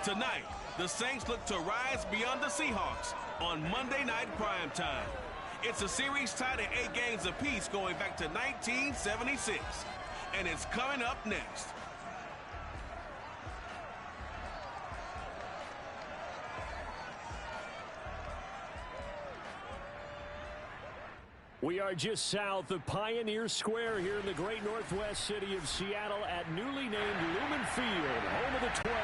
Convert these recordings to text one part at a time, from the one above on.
Tonight, the Saints look to rise beyond the Seahawks on Monday Night Primetime. It's a series tied at 8 games apiece going back to 1976. And it's coming up next. We are just south of Pioneer Square here in the great northwest city of Seattle at newly named Lumen Field, home of the 12.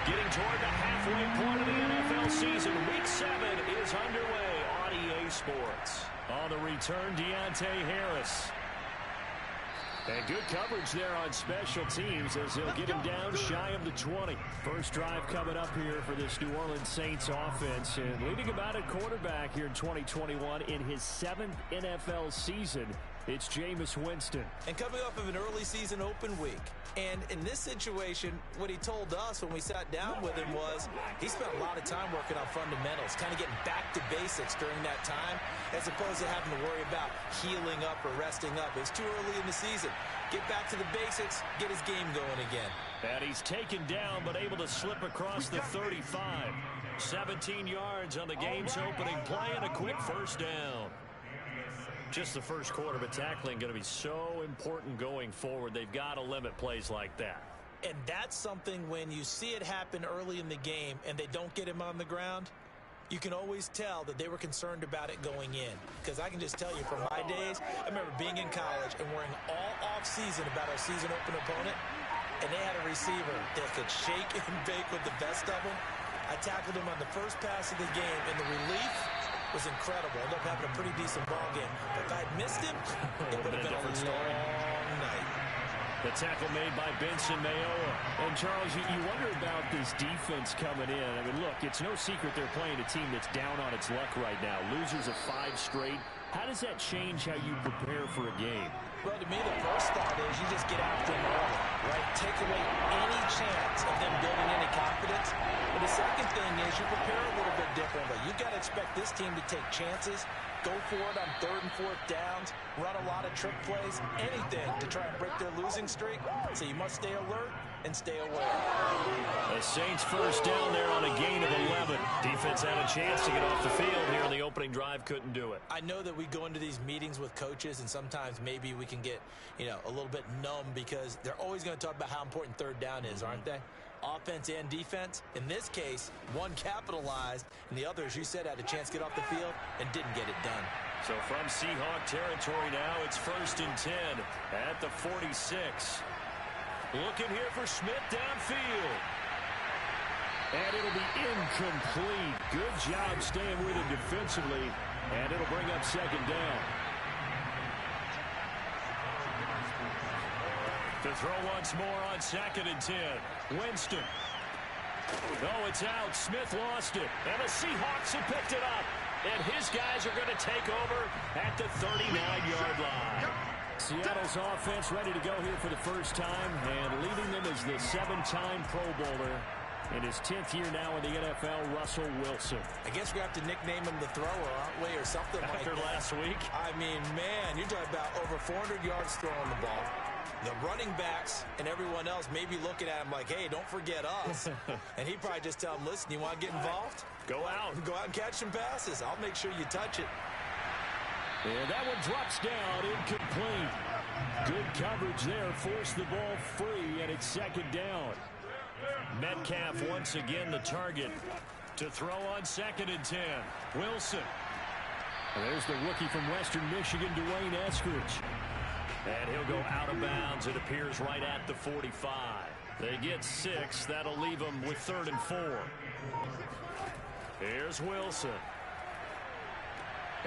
Getting toward the halfway point of the NFL season, Week 7 is underway on EA Sports. On the return, Deontay Harris. And good coverage there on special teams as he'll get him down shy of the 20. First drive coming up here for this New Orleans Saints offense. And leading about at quarterback here in 2021 in his 7th NFL season, it's Jameis Winston. And coming off of an early season open week. And in this situation, what he told us when we sat down with him was he spent a lot of time working on fundamentals, kind of getting back to basics during that time, as opposed to having to worry about healing up or resting up. It's too early in the season. Get back to the basics, get his game going again. And he's taken down, but able to slip across the 35. 17 yards on the game's opening play and a quick first down. Just the first quarter, but tackling going to be so important going forward. They've got to limit plays like that. And that's something when you see it happen early in the game and they don't get him on the ground, you can always tell that they were concerned about it going in. Because I can just tell you from my days, I remember being in college and worrying all off-season about our season open opponent, and they had a receiver that could shake and bake with the best of them. I tackled him on the first pass of the game, and the relief was incredible. Ended up having a pretty decent ball game. But if I had missed him, it would have been a long night. The tackle made by Benson Mayowa. And, Charles, you wonder about this defense coming in. I mean, look, it's no secret they're playing a team that's down on its luck right now. Losers of 5 straight. How does that change how you prepare for a game? Well, to me, the first thought is you just get after them early, right? Take away any chance of them building any confidence. But the second thing is you prepare a little bit differently. You've got to expect this team to take chances, go for it on 3rd and 4th downs, run a lot of trick plays, anything to try and break their losing streak. So you must stay alert and stay aware. The Saints first down there on a gain of 11. Defense had a chance to get off the field here in the opening drive, couldn't do it. I know that we go into these meetings with coaches and sometimes maybe we can get, a little bit numb because they're always going to talk about how important 3rd down is, aren't they? Offense and defense. In this case, one capitalized and the other, as you said, had a chance to get off the field and didn't get it done. So from Seahawk territory now, it's 1st and 10 at the 46. Looking here for Smith downfield. And it'll be incomplete. Good job staying with it defensively. And it'll bring up 2nd down. To throw once more on 2nd and 10. Winston. Oh, it's out. Smith lost it. And the Seahawks have picked it up. And his guys are going to take over at the 39-yard line. Seattle's offense ready to go here for the first time. And leading them is the 7-time Pro Bowler. In his 10th year now in the NFL, Russell Wilson. I guess we have to nickname him the thrower, aren't we, or something like that. After last week? I mean, man, you're talking about over 400 yards throwing the ball. The running backs and everyone else may be looking at him like, hey, don't forget us. And he'd probably just tell him, listen, you want to get involved? Go out. Go out and catch some passes. I'll make sure you touch it. And that one drops down, incomplete. Good coverage there, forced the ball free, and it's 2nd down. Metcalf once again the target to throw on 2nd and 10. Wilson. And there's the rookie from Western Michigan, Dwayne Eskridge. And he'll go out of bounds, it appears, right at the 45. They get 6. That'll leave them with 3rd and 4. Here's Wilson.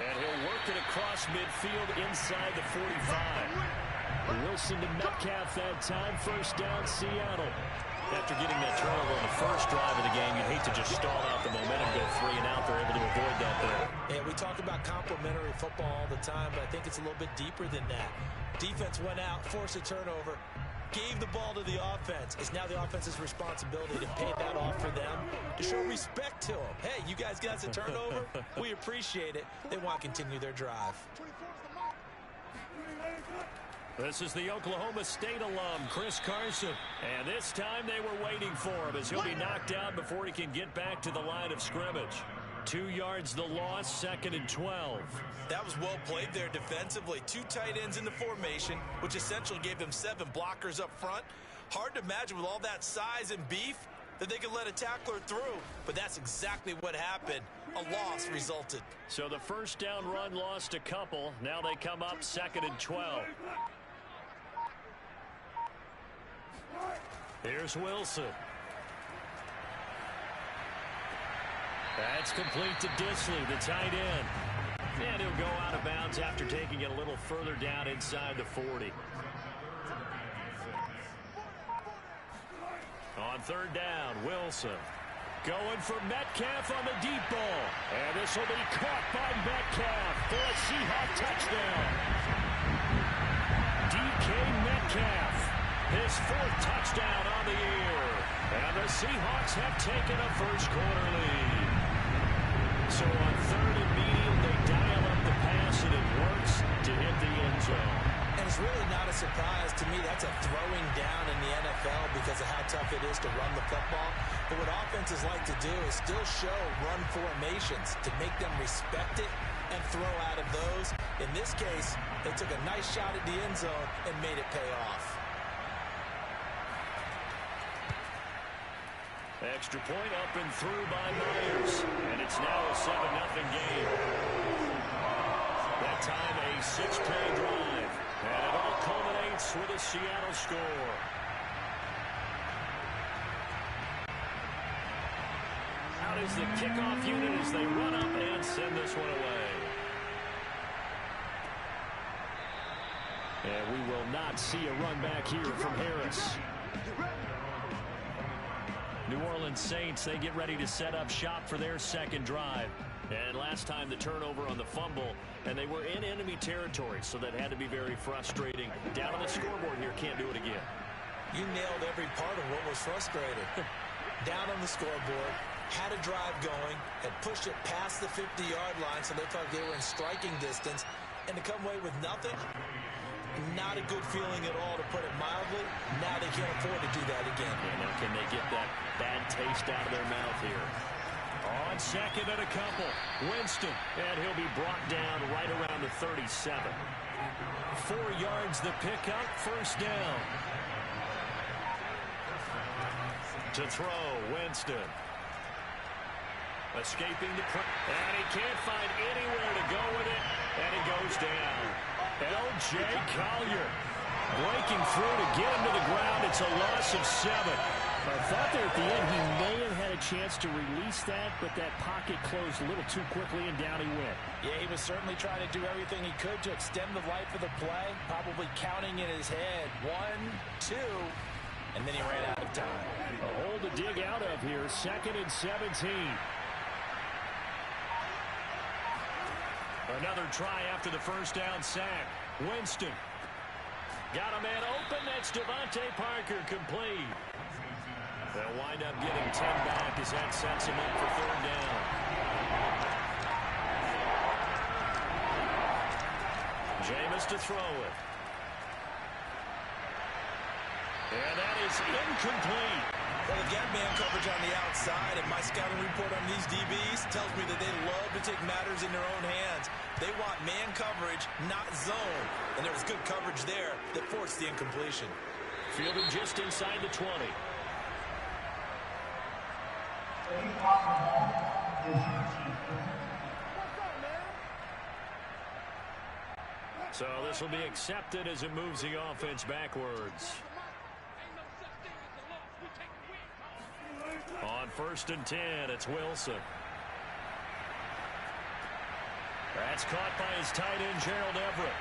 And he'll work it across midfield inside the 45. Wilson to Metcalf that time. First down, Seattle. After getting that turnover on the first drive of the game, you'd hate to just stall out the momentum, go 3 and out. They're able to avoid that there. Yeah, we talk about complementary football all the time, but I think it's a little bit deeper than that. Defense went out, forced a turnover, gave the ball to the offense. It's now the offense's responsibility to pay that off for them, to show respect to them. Hey, you guys got a turnover? We appreciate it. They want to continue their drive. This is the Oklahoma State alum, Chris Carson. And this time they were waiting for him as he'll be knocked down before he can get back to the line of scrimmage. 2 yards the loss, 2nd and 12. That was well played there defensively. 2 tight ends in the formation, which essentially gave them 7 blockers up front. Hard to imagine with all that size and beef that they could let a tackler through, but that's exactly what happened. A loss resulted. So the first down run lost a couple. Now they come up 2nd and 12. Here's Wilson. That's complete to Disley, the tight end. And he'll go out of bounds after taking it a little further down inside the 40. On 3rd down, Wilson. Going for Metcalf on the deep ball. And this will be caught by Metcalf for a Seahawk touchdown. DK Metcalf, his 4th touchdown on the year. And the Seahawks have taken a first-quarter lead. So on 3rd and medium, they dial up the pass, and it works to hit the end zone. And it's really not a surprise to me. That's a throwing down in the NFL because of how tough it is to run the football. But what offenses like to do is still show run formations to make them respect it and throw out of those. In this case, they took a nice shot at the end zone and made it pay off. Extra point up and through by Myers. And it's now a 7-0 game. That time a 6-play drive. And it all culminates with a Seattle score. Out is the kickoff unit as they run up and send this one away. And we will not see a run back here from Harris. New Orleans Saints, they get ready to set up shop for their 2nd drive. And last time the turnover on the fumble, and they were in enemy territory, so that had to be very frustrating. Down on the scoreboard here, can't do it again. You nailed every part of what was frustrating. Down on the scoreboard, had a drive going, had pushed it past the 50-yard line, so they thought they were in striking distance, and to come away with nothing, not a good feeling at all, to put it mildly. Now they can't afford to do that again. Yeah, now can they get that bad taste out of their mouth here? On 2nd and a couple, Winston, and he'll be brought down right around the 37. 4 yards the pickup, 1st down. To throw, Winston. Escaping the pressure, and he can't find anywhere to go with it, and it goes down. L.J. Collier breaking through to get him to the ground. It's a loss of 7. I thought there at the end he may have had a chance to release that, but that pocket closed a little too quickly, and down he went. Yeah, he was certainly trying to do everything he could to extend the life of the play, probably counting in his head 1, 2, and then he ran out of time. A hole to dig out of here, 2nd and 17. Another try after the 1st down sack. Winston. Got a man open. That's Devontae Parker, complete. They'll wind up getting 10 back as that sets him up for 3rd down. Jameis to throw it. And that is incomplete. Well, they've got man coverage on the outside, and my scouting report on these DBs tells me that they love to take matters in their own hands. They want man coverage, not zone. And there was good coverage there that forced the incompletion. Fielded just inside the 20. So this will be accepted as it moves the offense backwards. On 1st and 10, it's Wilson. That's caught by his tight end, Gerald Everett.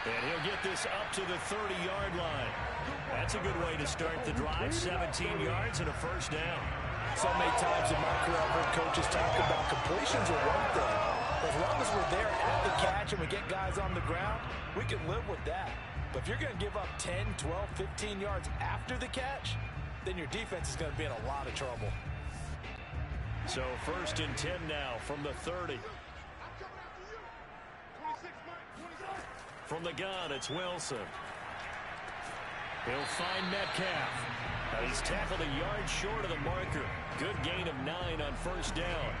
And he'll get this up to the 30-yard line. That's a good way to start the drive. 17 yards and a 1st down. So many times in my career, I've heard coaches talk about completions are one thing. As long as we're there at the catch and we get guys on the ground, we can live with that. But if you're going to give up 10, 12, 15 yards after the catch, then your defense is going to be in a lot of trouble. So 1st and 10 now from the 30. From the gun, it's Wilson. He'll find Metcalf. He's tackled a yard short of the marker. Good gain of 9 on first down.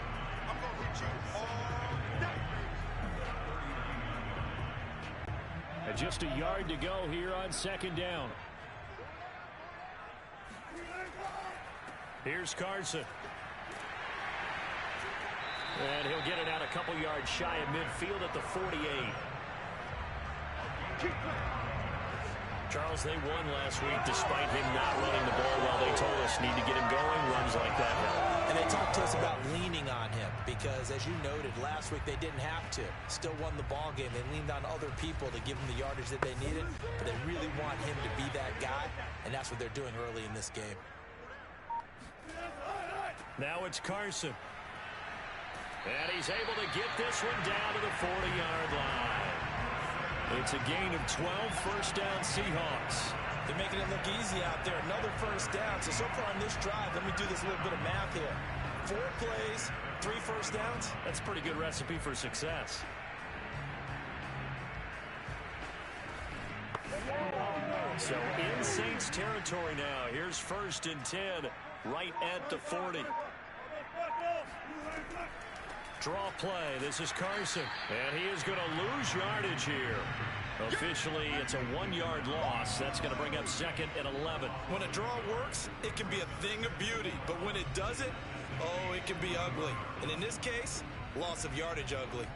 And just a yard to go here on second down. Here's Carson. And he'll get it out a couple yards shy of midfield at the 48. Charles, they won last week despite him not running the ball well. They told us need to get him going. Runs like that help. And they talked to us about leaning on him because, as you noted, last week they didn't have to. Still won the ball game. They leaned on other people to give them the yardage that they needed, but they really want him to be that guy, and that's what they're doing early in this game. Now it's Carson. And he's able to get this one down to the 40-yard line. It's a gain of 12, first down Seahawks. They're making it look easy out there. Another first down. So far on this drive, let me do this little bit of math here. 4 plays, 3 first downs. That's a pretty good recipe for success. So in Saints territory now. Here's 1st and 10, right at the 40. Draw play. This is Carson. And he is going to lose yardage here. Officially, it's a 1-yard loss. That's going to bring up 2nd and 11. When a draw works, it can be a thing of beauty. But when it doesn't, oh, it can be ugly. And in this case, loss of yardage ugly.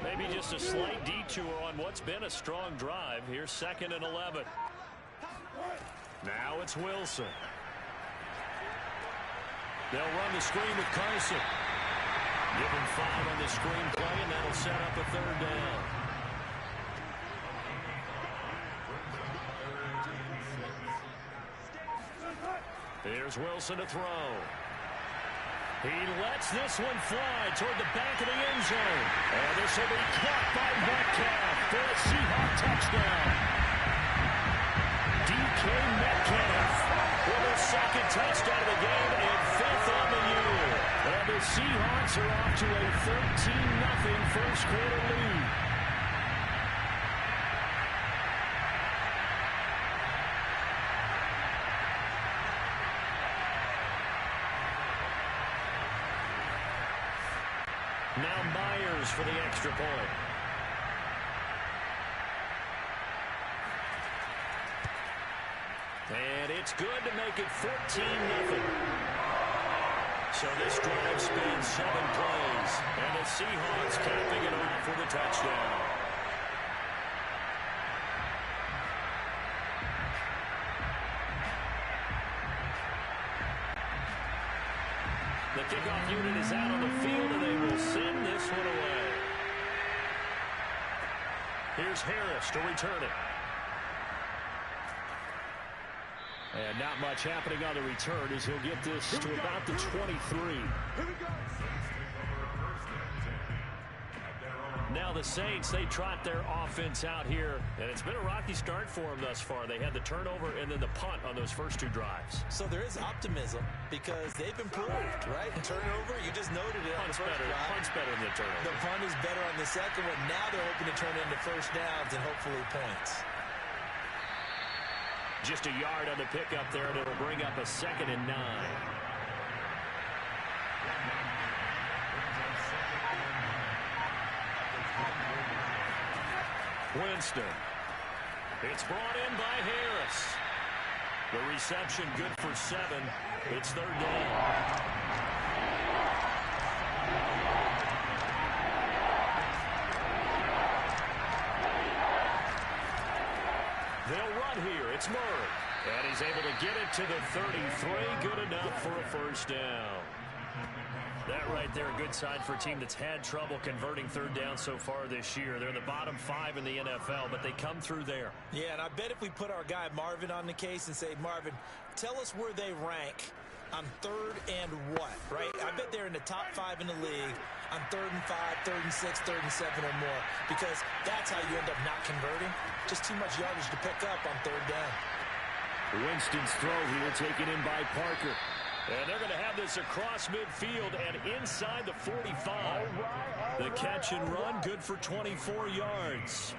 Maybe just a slight detour on what's been a strong drive. Here's 2nd and 11. Now it's Wilson. They'll run the screen with Carson. Give him 5 on the screen play, and that'll set up a 3rd down. Here's Wilson to throw. He lets this one fly toward the back of the end zone. And this will be caught by Metcalf for a Seahawks touchdown. DK Metcalf with a 2nd touchdown of the game and 5th on the year. And the Seahawks are off to a 13-0 first quarter lead. Now Myers for the extra point. And it's good to make it 14-0. So this drive spans 7 plays. And the Seahawks capping it off with a touchdown. The kickoff unit is out on the field, and they will send this one away. Here's Harris to return it. And not much happening on the return as he'll get this to about the 23. Now the Saints, they trot their offense out here, and it's been a rocky start for them thus far. They had the turnover and then the punt on those first 2 drives. So there is optimism because they've improved, right? Turnover, you just noted it on the first drive. Punt's better than the turnover. The punt is better on the second one. Now they're hoping to turn into first downs and hopefully points. Just a yard on the pickup there, and it'll bring up a 2nd and 9. Winston. It's brought in by Harris. The reception good for 7. It's 3rd down. They'll run here. It's Murray. And he's able to get it to the 33. Good enough for a first down. That right there, a good sign for a team that's had trouble converting 3rd down so far this year. They're in the bottom 5 in the NFL, but they come through there. Yeah, and I bet if we put our guy Marvin on the case and say, Marvin, tell us where they rank on 3rd and what, right? I bet they're in the top 5 in the league on 3rd and 5, 3rd and 6, 3rd and 7 or more, because that's how you end up not converting. Just too much yardage to pick up on 3rd down. Winston's throw here taken in by Parker. And they're going to have this across midfield and inside the 45. The catch and run, good for 24 yards.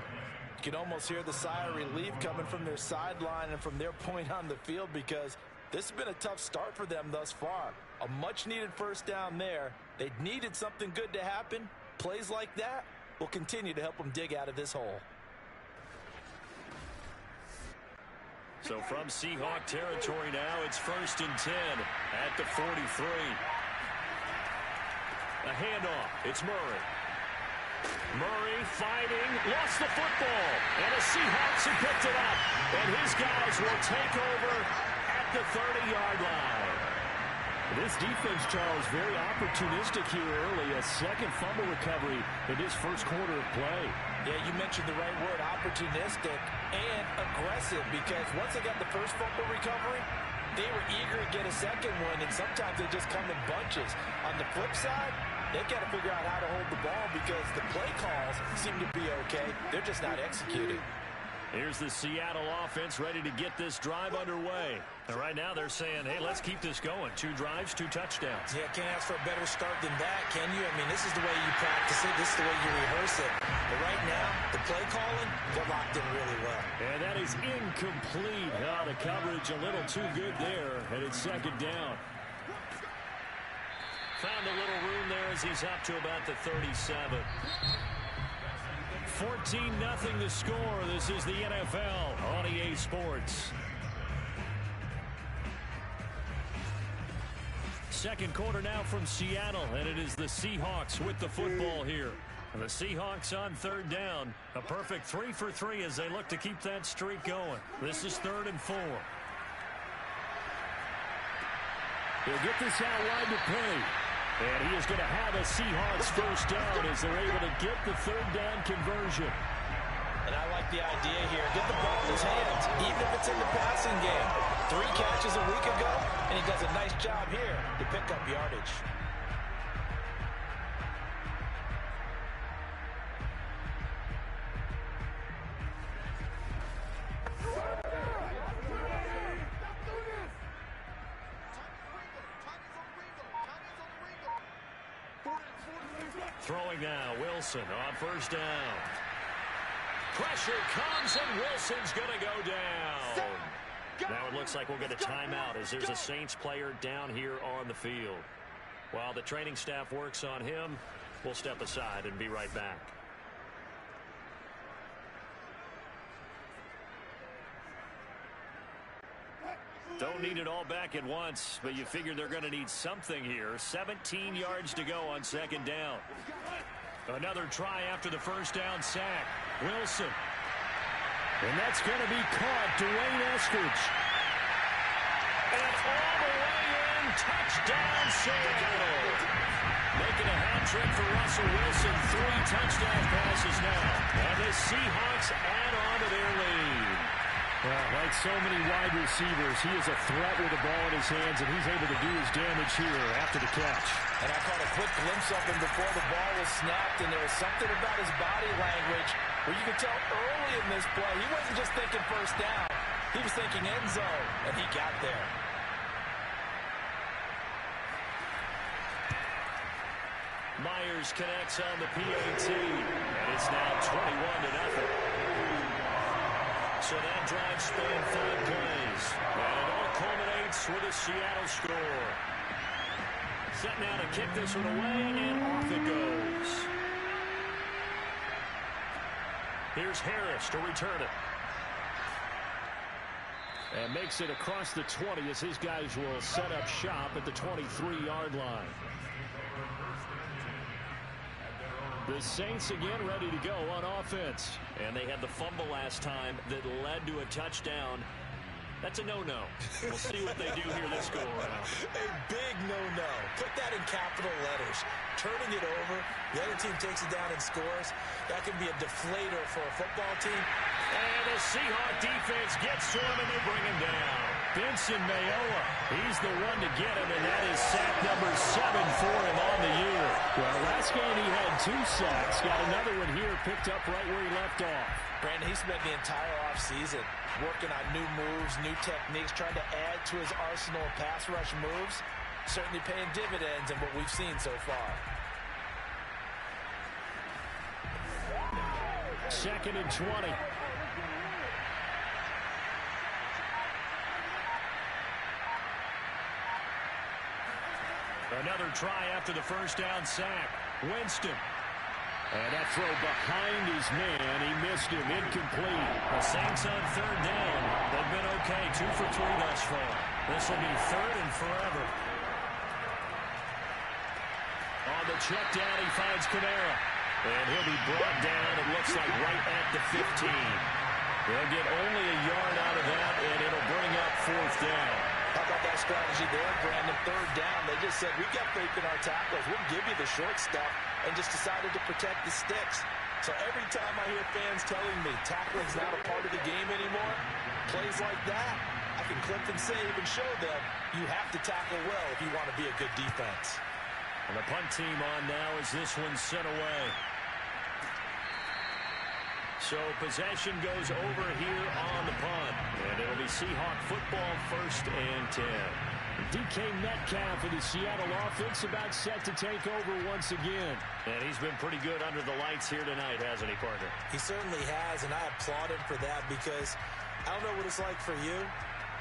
You can almost hear the sigh of relief coming from their sideline and from their point on the field, because this has been a tough start for them thus far. A much-needed first down there. They needed something good to happen. Plays like that will continue to help them dig out of this hole. So from Seahawk territory now, it's 1st and 10 at the 43. A handoff. It's Murray. Murray fighting, lost the football, and the Seahawks have picked it up. And his guys will take over at the 30-yard line. This defense, Charles, very opportunistic here early. A second fumble recovery in his first quarter of play. Yeah, you mentioned the right word, opportunistic and aggressive, because once they got the first fumble recovery, they were eager to get a second one, and sometimes they just come in bunches. On the flip side, they've got to figure out how to hold the ball, because the play calls seem to be okay. They're just not executing. Here's the Seattle offense ready to get this drive underway. And right now they're saying, hey, let's keep this going. 2 drives, 2 touchdowns. Yeah, can't ask for a better start than that, can you? I mean, this is the way you practice it. This is the way you rehearse it. But right now, the play calling, they're locked in really well. And that is incomplete. Oh, the coverage a little too good there, and it's 2nd down. Found a little room there as he's up to about the 37. 14-0 the score. This is the NFL on EA Sports. Second quarter now from Seattle, and it is the Seahawks with the football here. And the Seahawks on 3rd down. A perfect 3 for 3 as they look to keep that streak going. This is 3rd and 4. He'll get this out wide to Penny. And he is going to have a Seahawks first down as they're able to get the 3rd down conversion. And I like the idea here. Get the ball in his hands, even if it's in the passing game. 3 catches a week ago, and he does a nice job here to pick up yardage. Throwing now, Wilson on 1st down. Pressure comes, and Wilson's going to go down. Now it looks like we'll get a timeout as there's a Saints player down here on the field. While the training staff works on him, we'll step aside and be right back. Don't need it all back at once, but you figure they're going to need something here. 17 yards to go on 2nd down. Another try after the first down sack. Wilson. And that's going to be caught. Dwayne Eskridge. And all the way in. Touchdown, Seattle. Making a hat trick for Russell Wilson. 3 touchdown passes now. And the Seahawks add on to their lead. Well, like so many wide receivers, he is a threat with the ball in his hands, and he's able to do his damage here after the catch. And I caught a quick glimpse of him before the ball was snapped, and there was something about his body language where you could tell early in this play, he wasn't just thinking first down. He was thinking end zone, and he got there. Myers connects on the PAT, and it's now 21-0. So that drive spanned 5 plays. And it all culminates with a Seattle score. Set now to kick this one away, and off it goes. Here's Harris to return it. And makes it across the 20 as his guys will set up shop at the 23-yard line. The Saints again ready to go on offense. And they had the fumble last time that led to a touchdown. That's a no-no. We'll see what they do here this go-around. A big no-no. Put that in capital letters. Turning it over, the other team takes it down and scores. That can be a deflator for a football team. And the Seahawk defense gets to him, and they bring him down. Benson Mayowa, he's the one to get him, and that is sack number 7 for him on the year. Well, last game he had 2 sacks. Got another one here picked up right where he left off. Brandon, he spent the entire offseason working on new moves, new techniques, trying to add to his arsenal of pass rush moves. certainly paying dividends in what we've seen so far. 2nd and 20. Another try after the first down sack. Winston. And that throw behind his man. He missed him. Incomplete. The Saints on 3rd down. They've been okay. 2 for 3 thus far. This will be 3rd and forever. On the check down, he finds Kamara. And he'll be brought down, it looks like, right at the 15. They'll get only a yard out of that, and it'll bring up 4th down. How about that strategy there, Brandon? 3rd down. They just said, we got faith in our tackles. We'll give you the short stuff, and just decided to protect the sticks. So every time I hear fans telling me tackling's not a part of the game anymore, plays like that, I can clip and save and show them you have to tackle well if you want to be a good defense. And the punt team on now as this one's sent away. So possession goes over here on the punt. And it'll be Seahawk football, 1st and 10. DK Metcalf of the Seattle offense about set to take over once again. And he's been pretty good under the lights here tonight, hasn't he, partner? He certainly has, and I applaud him for that because I don't know what it's like for you,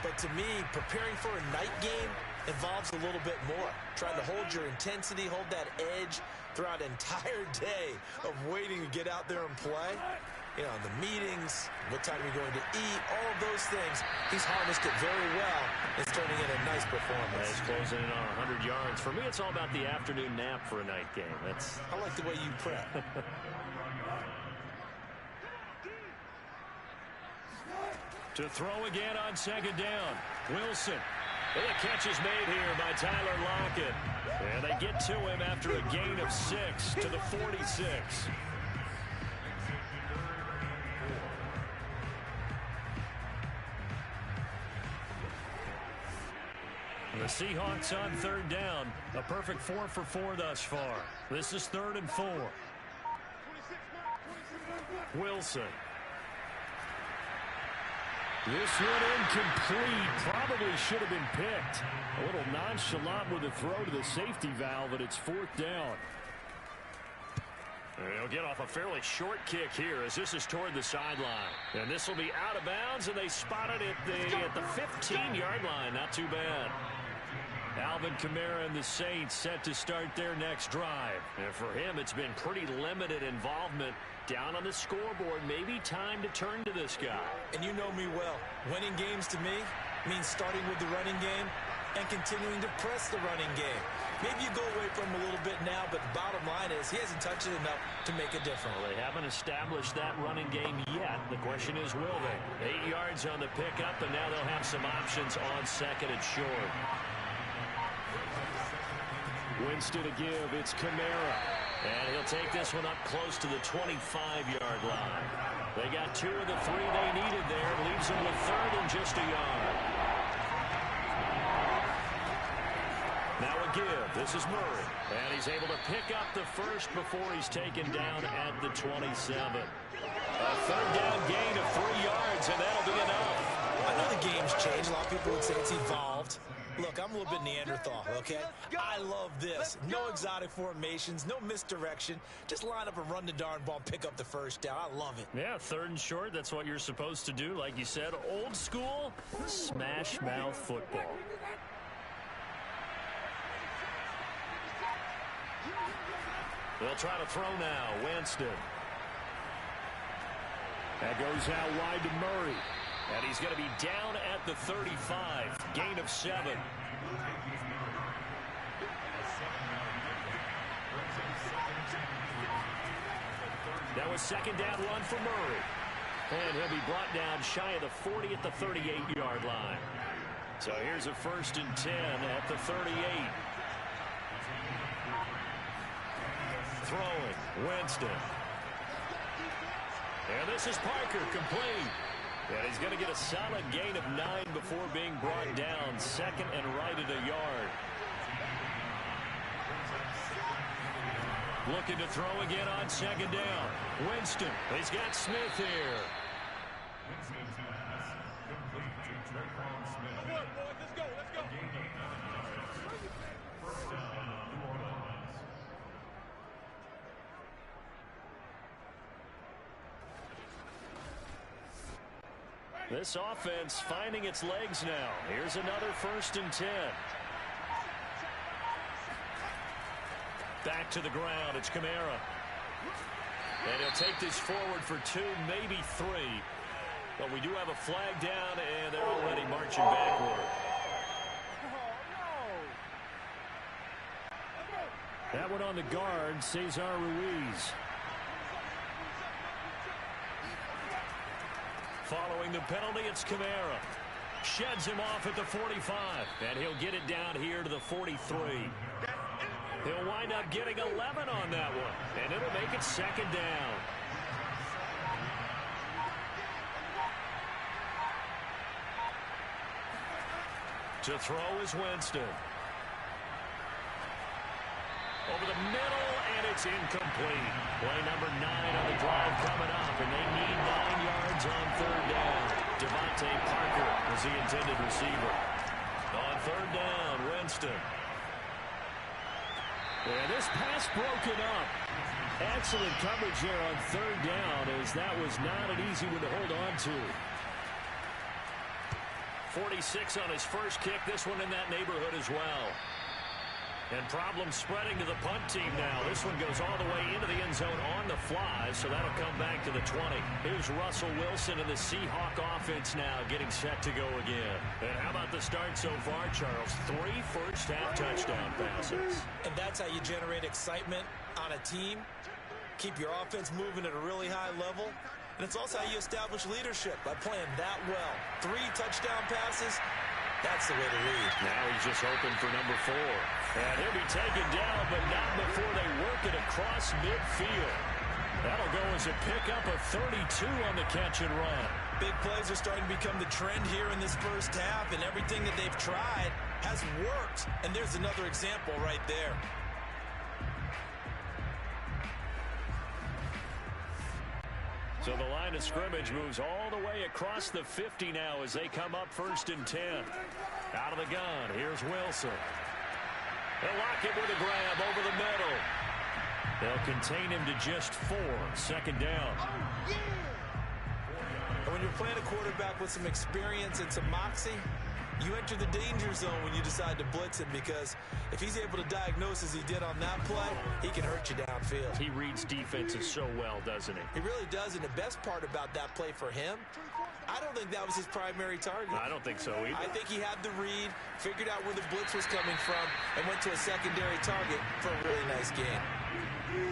but to me, preparing for a night game involves a little bit more. Trying to hold your intensity, hold that edge throughout an entire day of waiting to get out there and play. You know, the meetings, what time you're going to eat, all of those things. He's harnessed it very well. It's turning in a nice performance. He's closing in on 100 yards. For me, it's all about the afternoon nap for a night game. I like the way you prep. To throw again on 2nd down. Wilson. And the catch is made here by Tyler Lockett. And they get to him after a gain of 6 to the 46. The Seahawks on 3rd down. A perfect 4 for 4 thus far. This is 3rd and 4. Wilson. This one incomplete. Probably should have been picked. A little nonchalant with a throw to the safety valve, and it's 4th down. And he'll get off a fairly short kick here as this is toward the sideline. And this will be out of bounds, and they spotted it at the 15-yard line. Not too bad. Alvin Kamara and the Saints set to start their next drive. And for him, it's been pretty limited involvement. Down on the scoreboard, maybe time to turn to this guy. And you know me well. Winning games to me means starting with the running game and continuing to press the running game. Maybe you go away from him a little bit now, but the bottom line is he hasn't touched it enough to make a difference. Well, they haven't established that running game yet. The question is, will they? 8 yards on the pickup, and now they'll have some options on 2nd and short. Winston to give. It's Kamara. And he'll take this one up close to the 25-yard line. They got 2 of the 3 they needed there. Leaves them with 3rd and just a yard. Now a give. This is Murray. And he's able to pick up the first before he's taken down at the 27. A 3rd down gain of 3 yards, and that'll be enough. I know the game's changed. A lot of people would say it's evolved. Look, I'm a little bit Neanderthal, okay? I love this. No exotic formations, no misdirection. Just line up and run the darn ball, pick up the first down. I love it. Yeah, 3rd and short, that's what you're supposed to do. Like you said, old school, smash mouth football. They'll try to throw now. Winston. That goes out wide to Murray. And he's going to be down at the 35. Gain of 7. That was 2nd down run for Murray. And he'll be brought down shy of the 40 at the 38-yard line. So here's a 1st and 10 at the 38. Throwing. Winston. And this is Parker, complete. And he's going to get a solid gain of 9 before being brought down. 2nd and right at a yard. Looking to throw again on 2nd down. Winston. He's got Smith here. This offense finding its legs now. Here's another 1st and 10. Back to the ground. It's Kamara. And he'll take this forward for 2, maybe 3. But we do have a flag down, and they're already marching backward. That one on the guard, Cesar Ruiz. Following the penalty, it's Kamara. Sheds him off at the 45, and he'll get it down here to the 43. He'll wind up getting 11 on that one, and it'll make it 2nd down. To throw is Winston. Over the middle, and it's incomplete. Play number 9 on the drive coming up, and they need 9 yards on 3rd down. Devontae Parker was the intended receiver. On 3rd down, Winston. And this pass broken up. Excellent coverage there on 3rd down, as that was not an easy one to hold on to. 46 on his first kick, this one in that neighborhood as well. And problems spreading to the punt team now. This one goes all the way into the end zone on the fly, so that'll come back to the 20. Here's Russell Wilson and the Seahawk offense now getting set to go again. And how about the start so far, Charles? 3 first-half touchdown passes. And that's how you generate excitement on a team. Keep your offense moving at a really high level. And it's also how you establish leadership, by playing that well. 3 touchdown passes. That's the way to lead. Now he's just hoping for number 4. And he'll be taken down, but not before they work it across midfield. That'll go as a pickup of 32 on the catch and run. Big plays are starting to become the trend here in this first half, and everything that they've tried has worked. And there's another example right there. So the line of scrimmage moves all the way across the 50 now as they come up 1st and 10. Out of the gun, here's Wilson. They'll lock it with a grab over the middle. They'll contain him to just 4. 2nd down. And when you're playing a quarterback with some experience and some moxie, you enter the danger zone when you decide to blitz him, because if he's able to diagnose as he did on that play, he can hurt you downfield. He reads defenses so well, doesn't he? He really does, and the best part about that play for him, I don't think that was his primary target. I don't think so either. I think he had the read, figured out where the blitz was coming from, and went to a secondary target for a really nice game.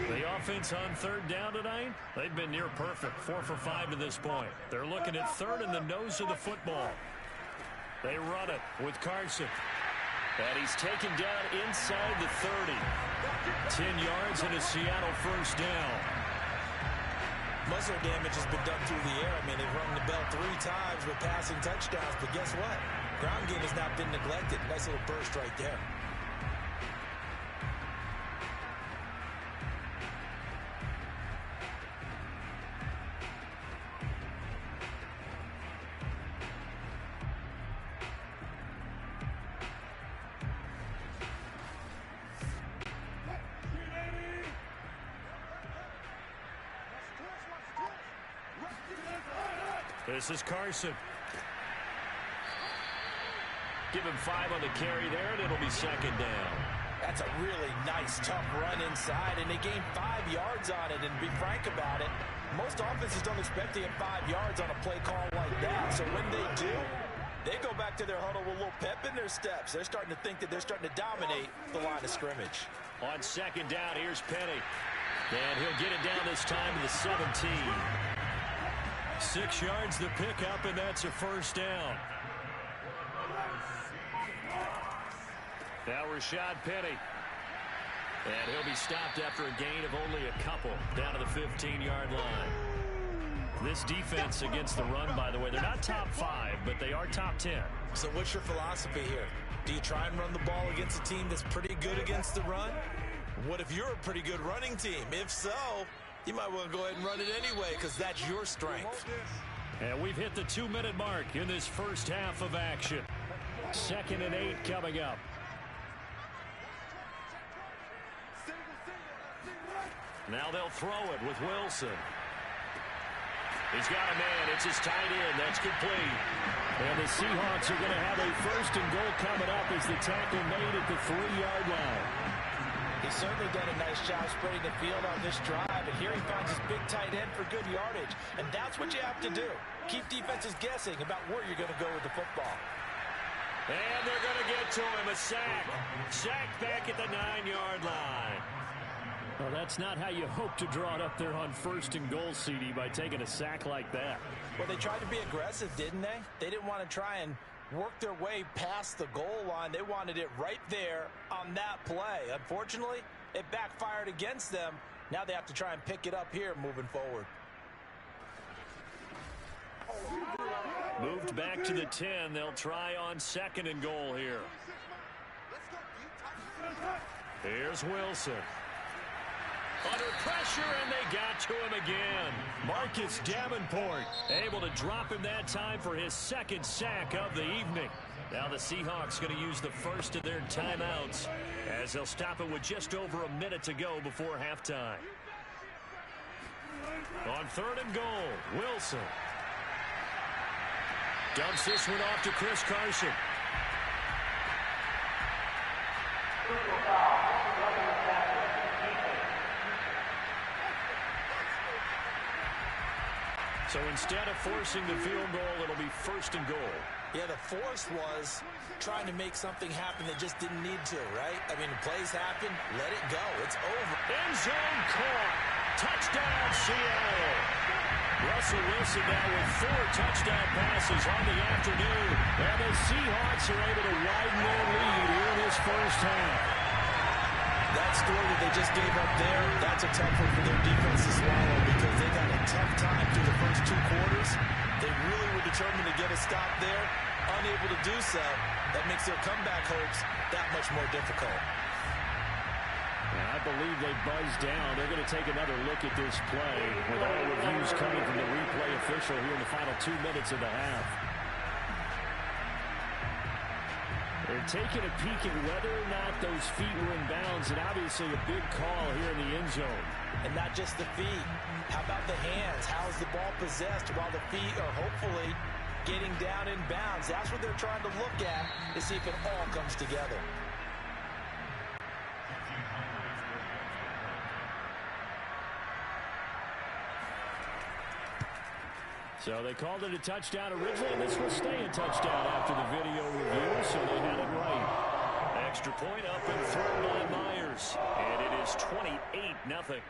The offense on 3rd down tonight, they've been near perfect. 4 for 5 to this point. They're looking at 3rd in the nose of the football. They run it with Carson. And he's taken down inside the 30. 10 yards and a Seattle 1st down. Muscle damage has been done through the air. I mean, they've rung the bell 3 times with passing touchdowns, but guess what? Ground game has not been neglected. Nice little burst right there. This is Carson. Give him 5 on the carry there, and it'll be 2nd down. That's a really nice, tough run inside, and they gained 5 yards on it. And to be frank about it, most offenses don't expect to get 5 yards on a play call like that. So when they do, they go back to their huddle with a little pep in their steps. They're starting to think that they're starting to dominate the line of scrimmage. On 2nd down, here's Penny. And he'll get it down this time to the 17. 6 yards the pickup, and that's a 1st down. Now Rashad Penny. And he'll be stopped after a gain of only a couple down to the 15-yard line. This defense against the run, by the way, they're not top 5, but they are top 10. So what's your philosophy here? Do you try and run the ball against a team that's pretty good against the run? What if you're a pretty good running team? If so, you might want to go ahead and run it anyway, because that's your strength. And we've hit the 2-minute mark in this first half of action. 2nd and 8 coming up. Now they'll throw it with Wilson. He's got a man. It's his tight end. That's complete. And the Seahawks are going to have a first and goal coming up as the tackle made at the 3-yard line. He's certainly done a nice job spreading the field on this drive, and here he finds his big tight end for good yardage. And that's what you have to do. Keep defenses guessing about where you're going to go with the football. And they're going to get to him. A sack. Sack back at the 9-yard line. Well, that's not how you hope to draw it up there on first and goal, CD, by taking a sack like that. Well, they tried to be aggressive, didn't they? They didn't want to try and work their way past the goal line. They wanted it right there on that play. Unfortunately, it backfired against them. Now they have to try and pick it up here moving forward. Moved back to the 10. They'll try on second and goal here. Here's Wilson. Under pressure, and they got to him again. Marcus Davenport able to drop him that time for his second sack of the evening. Now the Seahawks going to use the first of their timeouts as they'll stop it with just over a minute to go before halftime. On third and goal, Wilson. Dumps this one off to Chris Carson. So instead of forcing the field goal, it'll be first and goal. Yeah, the force was trying to make something happen that just didn't need to, right? I mean, the plays happen, let it go. It's over. End zone caught. Touchdown, Seattle. Russell Wilson now with 4 touchdown passes on the afternoon. And the Seahawks are able to widen their lead here in this first half. That score that they just gave up there, that's a tough one for their defense to swallow because they got a tough time through the first 2 quarters. They really were determined to get a stop there. Unable to do so, that makes their comeback hopes that much more difficult. I believe they buzzed down. They're going to take another look at this play with all reviews coming from the replay official here in the final 2 minutes of the half. They're taking a peek at whether or not those feet were in bounds, and obviously a big call here in the end zone. And not just the feet. How about the hands? How is the ball possessed while the feet are hopefully getting down in bounds? That's what they're trying to look at to see if it all comes together. So they called it a touchdown originally, and this will stay a touchdown after the video review, so they had it right. Extra point up and thrown by Myers, and it is 28-0.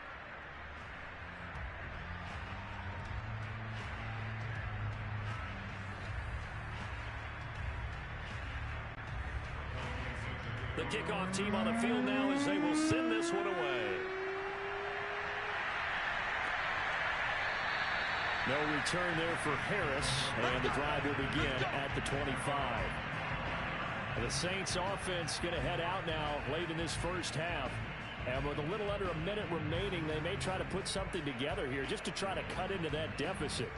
The kickoff team on the field now as they will send this one away. No return there for Harris, and the drive will begin at the 25. The Saints offense going to head out now late in this first half. And with a little under a minute remaining, they may try to put something together here just to try to cut into that deficit.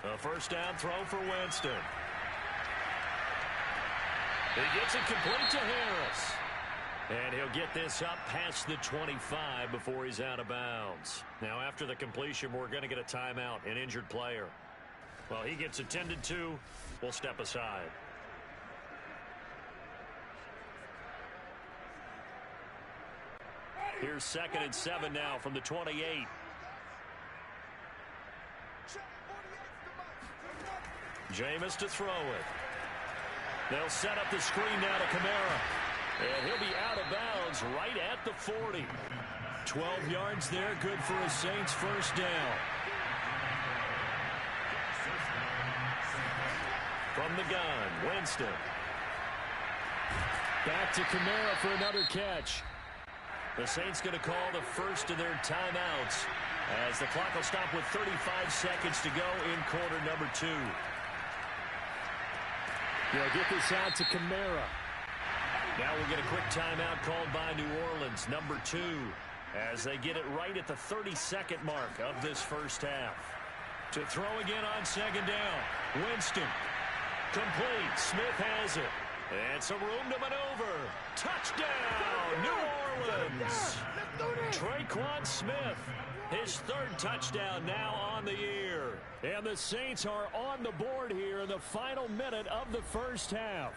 A first down throw for Winston. He gets it complete to Harris. And he'll get this up past the 25 before he's out of bounds. Now, after the completion, we're going to get a timeout, an injured player. Well, he gets attended to. We'll step aside. Here's 2nd and 7 now from the 28. Jameis to throw it. They'll set up the screen now to Kamara. And he'll be out of bounds right at the 40. 12 yards there, good for a Saints first down. From the gun, Winston. Back to Kamara for another catch. The Saints going to call the first of their timeouts as the clock will stop with 35 seconds to go in quarter number 2. They'll get this out to Kamara. Now we'll get a quick timeout called by New Orleans, number 2, as they get it right at the 32nd mark of this first half. To throw again on 2nd down, Winston. complete. Smith has it. And some room to maneuver. Touchdown, New Orleans. Traquan Smith, his third touchdown now on the year. And the Saints are on the board here in the final minute of the first half.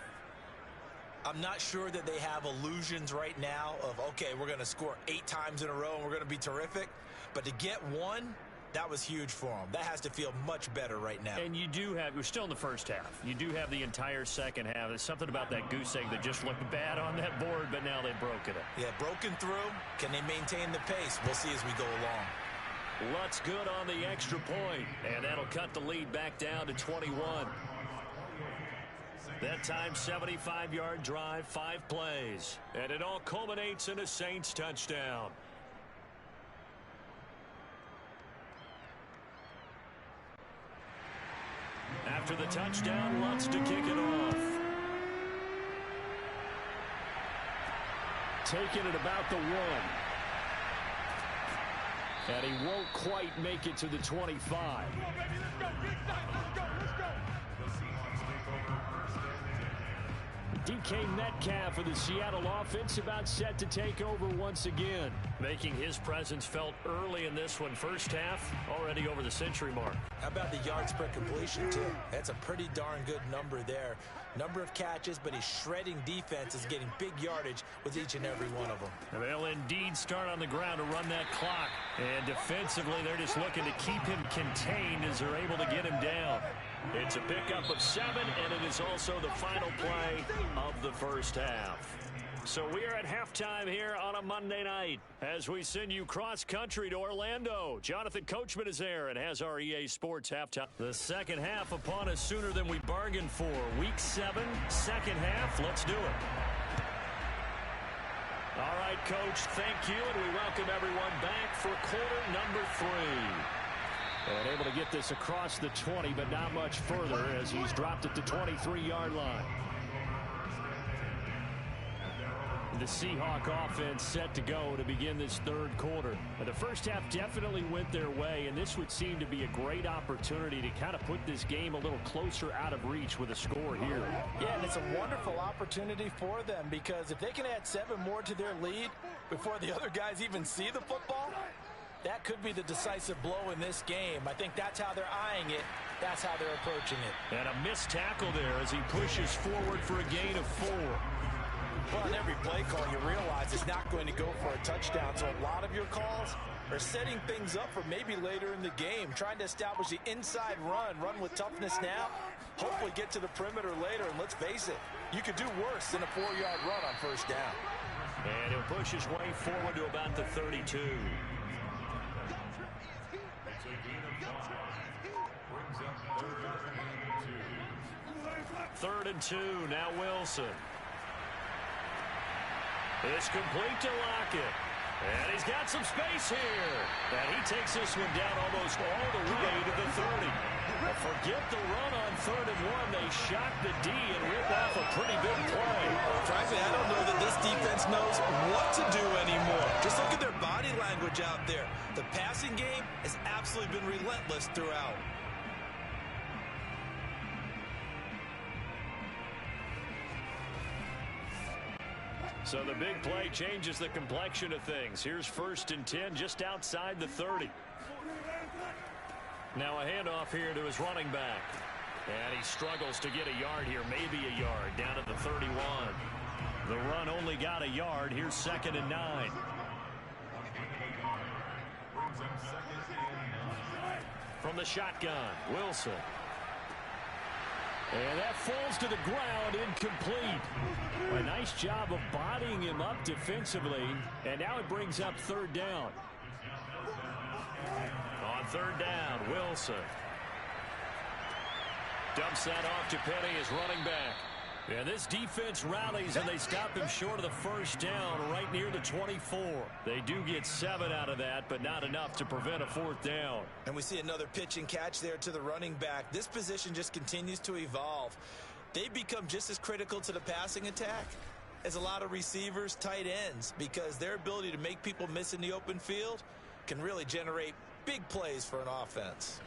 I'm not sure that they have illusions right now of, okay, we're going to score 8 times in a row and we're going to be terrific. But to get one, that was huge for them. That has to feel much better right now. And you do have, we're still in the first half. You do have the entire second half. There's something about that goose egg that just looked bad on that board, but now they've broken it. Yeah, broken through. Can they maintain the pace? We'll see as we go along. Lutt's good on the extra point, and that'll cut the lead back down to 21. That time, 75-yard drive, 5 plays. And it all culminates in a Saints touchdown. After the touchdown, Lutt's to kick it off. Taking it about the 1. And he won't quite make it to the 25. DK Metcalf of the Seattle offense about set to take over once again. Making his presence felt early in this one. First half, already over the century mark. How about the yards per completion, too? That's a pretty darn good number there. Number of catches, but he's shredding defenses, getting big yardage with each and every one of them. And they'll indeed start on the ground to run that clock. And defensively, they're just looking to keep him contained as they're able to get him down. It's a pickup of 7, and it is also the final play of the first half. So we're at halftime here on a Monday night as we send you cross-country to Orlando. Jonathan Coachman is there and has our EA Sports halftime. The second half upon us sooner than we bargained for. Week 7, second half. Let's do it. All right, Coach, thank you, and we welcome everyone back for quarter number 3. And able to get this across the 20, but not much further as he's dropped it to 23-yard line. The Seahawk offense set to go to begin this third quarter. The first half definitely went their way, and this would seem to be a great opportunity to kind of put this game a little closer out of reach with a score here. Yeah, and it's a wonderful opportunity for them because if they can add 7 more to their lead before the other guys even see the football, that could be the decisive blow in this game. I think that's how they're eyeing it. That's how they're approaching it. And a missed tackle there as he pushes forward for a gain of 4. Well, on every play call, you realize it's not going to go for a touchdown. So a lot of your calls are setting things up for maybe later in the game, trying to establish the inside run with toughness now, hopefully get to the perimeter later. And let's face it, you could do worse than a 4-yard run on first down. And he'll push his way forward to about the 32. Third and 2, now Wilson. It's complete to Lockett. And he's got some space here. And he takes this one down almost all the way to the 30. Forget the run on 3rd and 1. They shock the D and rip off a pretty big play. Frankly, I don't know that this defense knows what to do anymore. Just look at their body language out there. The passing game has absolutely been relentless throughout. So the big play changes the complexion of things. Here's 1st and 10 just outside the 30. Now a handoff here to his running back. And he struggles to get a yard here, maybe a yard, down at the 31. The run only got a yard. Here's 2nd and 9. From the shotgun, Wilson. And that falls to the ground, incomplete. A nice job of bodying him up defensively, and now it brings up 3rd down. On 3rd down, Wilson. Dumps that off to Penny, his running back. And this defense rallies, and they stop him short of the 1st down right near the 24. They do get 7 out of that, but not enough to prevent a 4th down. And we see another pitch and catch there to the running back. This position just continues to evolve. They become just as critical to the passing attack as a lot of receivers, tight ends, because their ability to make people miss in the open field can really generate big plays for an offense.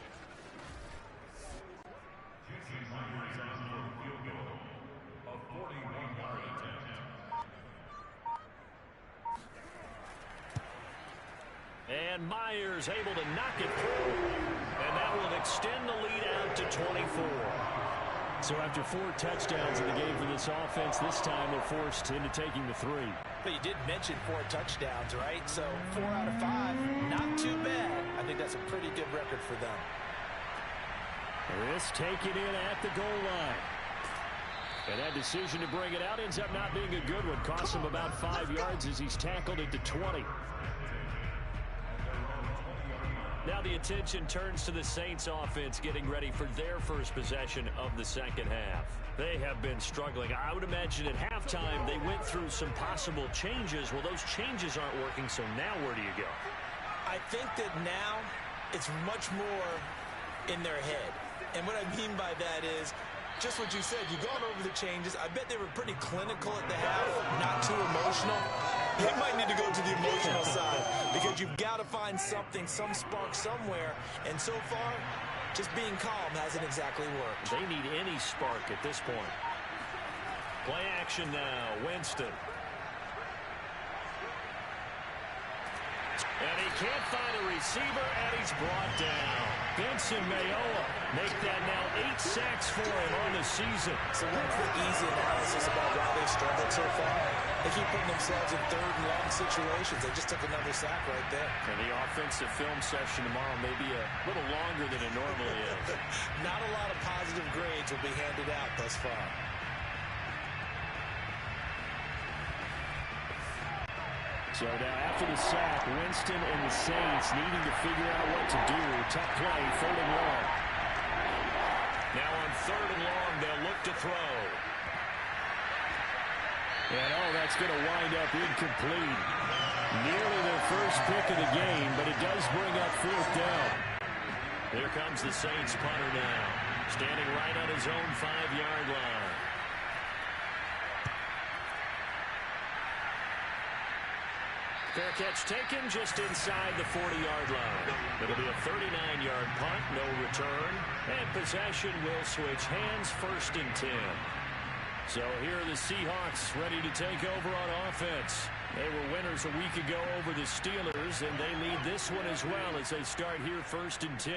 And Myers able to knock it through. And that will extend the lead out to 24. So after 4 touchdowns in the game for this offense, this time they're forced into taking the 3. But you did mention 4 touchdowns, right? So 4 out of 5, not too bad. I think that's a pretty good record for them. This taken in at the goal line. And that decision to bring it out ends up not being a good one. Costs him about 5 yards as he's tackled at the 20. Now the attention turns to the Saints offense getting ready for their first possession of the second half. They have been struggling. I would imagine at halftime they went through some possible changes. Well, those changes aren't working, so now where do you go? I think that now it's much more in their head. And what I mean by that is just what you said. You've gone over the changes. I bet they were pretty clinical at the half, not too emotional. They might need to go to the emotional side because you've got to find something, some spark somewhere. And so far, just being calm hasn't exactly worked. They need any spark at this point. Play action now. Winston. And he can't find a receiver, and he's brought down. Vincent Mayowa make that now 8 sacks for him on the season. So what's the easy analysis about why they've struggled so far? They keep putting themselves in 3rd and long situations. They just took another sack right there. And the offensive film session tomorrow may be a little longer than it normally is. Not a lot of positive grades will be handed out thus far. So now after the sack, Winston and the Saints needing to figure out what to do. Tough play, 3rd and long. Now on 3rd and long, they'll look to throw. And that's going to wind up incomplete. Nearly their first pick of the game, but it does bring up 4th down. Here comes the Saints punter now, standing right on his own 5-yard line. Fair catch taken just inside the 40-yard line. It'll be a 39-yard punt, no return, and possession will switch hands, 1st and 10. So here are the Seahawks ready to take over on offense. They were winners a week ago over the Steelers, and they lead this one as well as they start here 1st and 10.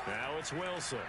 Now it's Wilson.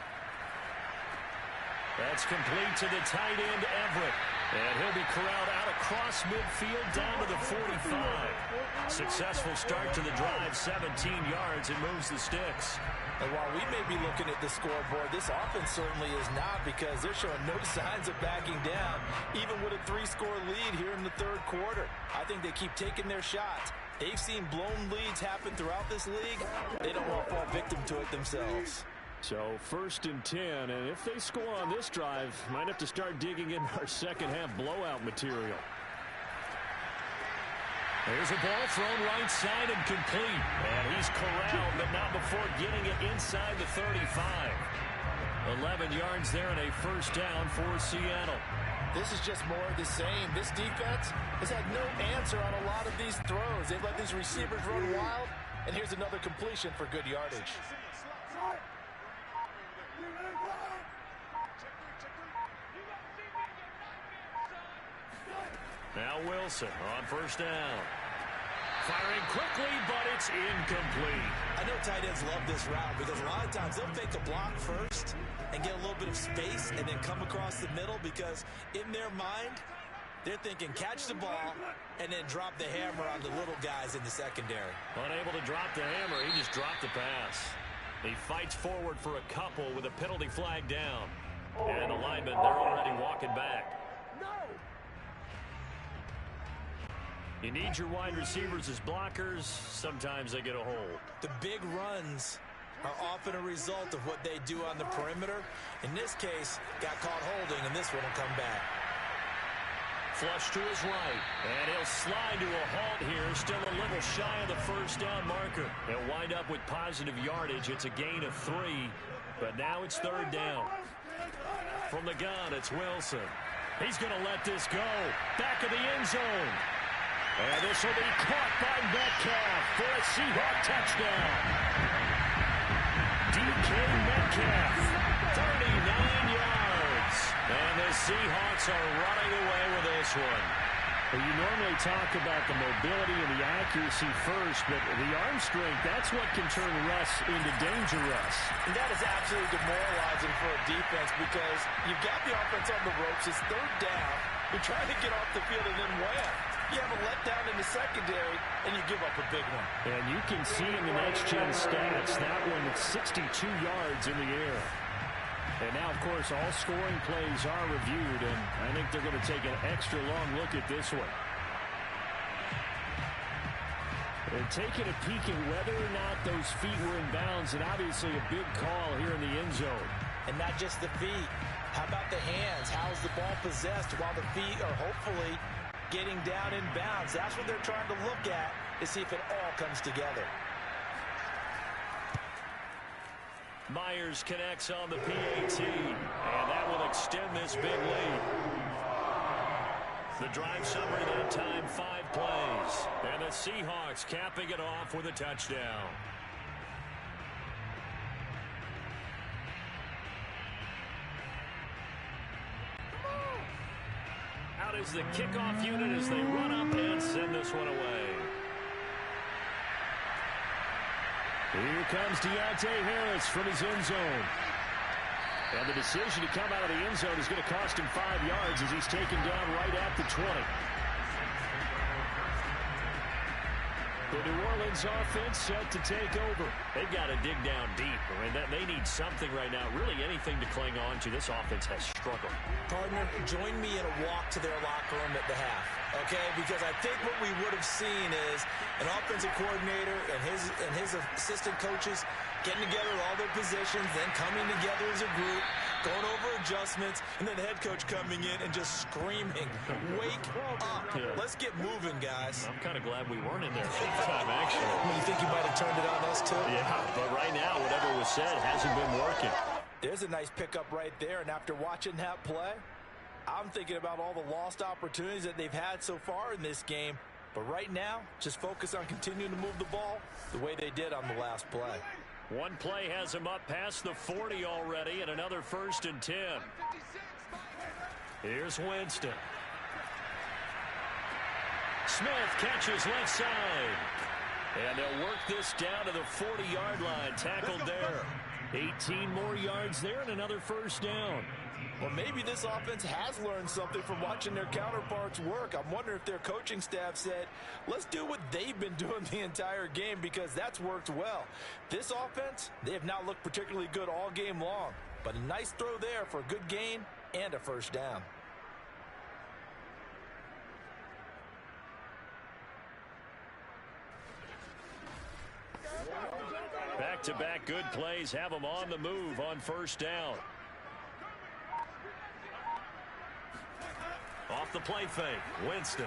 That's complete to the tight end, Everett. And he'll be corralled out across midfield down to the 45. Successful start to the drive, 17 yards. It moves the sticks. And while we may be looking at the scoreboard, this offense certainly is not because they're showing no signs of backing down, even with a 3-score lead here in the 3rd quarter. I think they keep taking their shots. They've seen blown leads happen throughout this league. They don't want to fall victim to it themselves. So 1st and 10, and if they score on this drive, might have to start digging in our second half blowout material. There's a ball thrown right side and complete. And he's corralled, but not before getting it inside the 35. 11 yards there and a 1st down for Seattle. This is just more of the same. This defense has had no answer on a lot of these throws. They've let these receivers run wild, and here's another completion for good yardage. Now Wilson on 1st down. Firing quickly, but it's incomplete. I know tight ends love this route because a lot of times they'll fake a block first and get a little bit of space and then come across the middle because in their mind, they're thinking catch the ball and then drop the hammer on the little guys in the secondary. Unable to drop the hammer, he just dropped the pass. He fights forward for a couple with a penalty flag down. And the linemen, they're already walking back. You need your wide receivers as blockers. Sometimes they get a hold. The big runs are often a result of what they do on the perimeter. In this case, got caught holding, and this one will come back. Flush to his right, and he'll slide to a halt here. Still a little shy of the 1st down marker. They'll wind up with positive yardage. It's a gain of 3, but now it's 3rd down. From the gun, it's Wilson. He's going to let this go. Back of the end zone. And this will be caught by Metcalf for a Seahawk touchdown. DK Metcalf, 39 yards. And the Seahawks are running away with this one. Well, you normally talk about the mobility and the accuracy first, but the arm strength, that's what can turn Russ into danger Russ. And that is absolutely demoralizing for a defense because you've got the offense on the ropes. It's third down. You're trying to get off the field and then wham. You have a letdown in the secondary, and you give up a big one. And you can see in the next-gen stats, that one is 62 yards in the air. And now, of course, all scoring plays are reviewed, and I think they're going to take an extra long look at this one. And taking a peek at whether or not those feet were in bounds, and obviously a big call here in the end zone. And not just the feet. How about the hands? How's the ball possessed while the feet are hopefully getting down in bounds? That's what they're trying to look at to see if it all comes together. Myers connects on the PAT, and that will extend this big lead. The drive summary that time, 5 plays. And the Seahawks capping it off with a touchdown. Out is the kickoff unit as they run up and send this one away. Here comes Deontay Harris from his end zone. And the decision to come out of the end zone is going to cost him 5 yards as he's taken down right at the 20. The New Orleans offense set to take over. They've got to dig down deep. I mean, they need something right now, really anything to cling on to. This offense has struggled. Partner, join me in a walk to their locker room at the half, okay? Because I think what we would have seen is an offensive coordinator and his assistant coaches getting together all their positions, then coming together as a group, going over adjustments, and then the head coach coming in and just screaming, wake up. Yeah. Let's get moving, guys. I'm kind of glad we weren't in there at the time, actually. You think you might have turned it on us, too? Yeah, but right now, whatever was said hasn't been working. There's a nice pickup right there, and after watching that play, I'm thinking about all the lost opportunities that they've had so far in this game. But right now, just focus on continuing to move the ball the way they did on the last play. One play has him up past the 40 already, and another 1st and 10. Here's Winston. Smith catches left side. And they'll work this down to the 40-yard line. Tackled there. 18 more yards there and another 1st down. Well, maybe this offense has learned something from watching their counterparts work. I'm wondering if their coaching staff said, let's do what they've been doing the entire game because that's worked well. This offense, they have not looked particularly good all game long. But a nice throw there for a good gain and a 1st down. Back-to-back good plays have them on the move on 1st down. Off the play fake, Winston.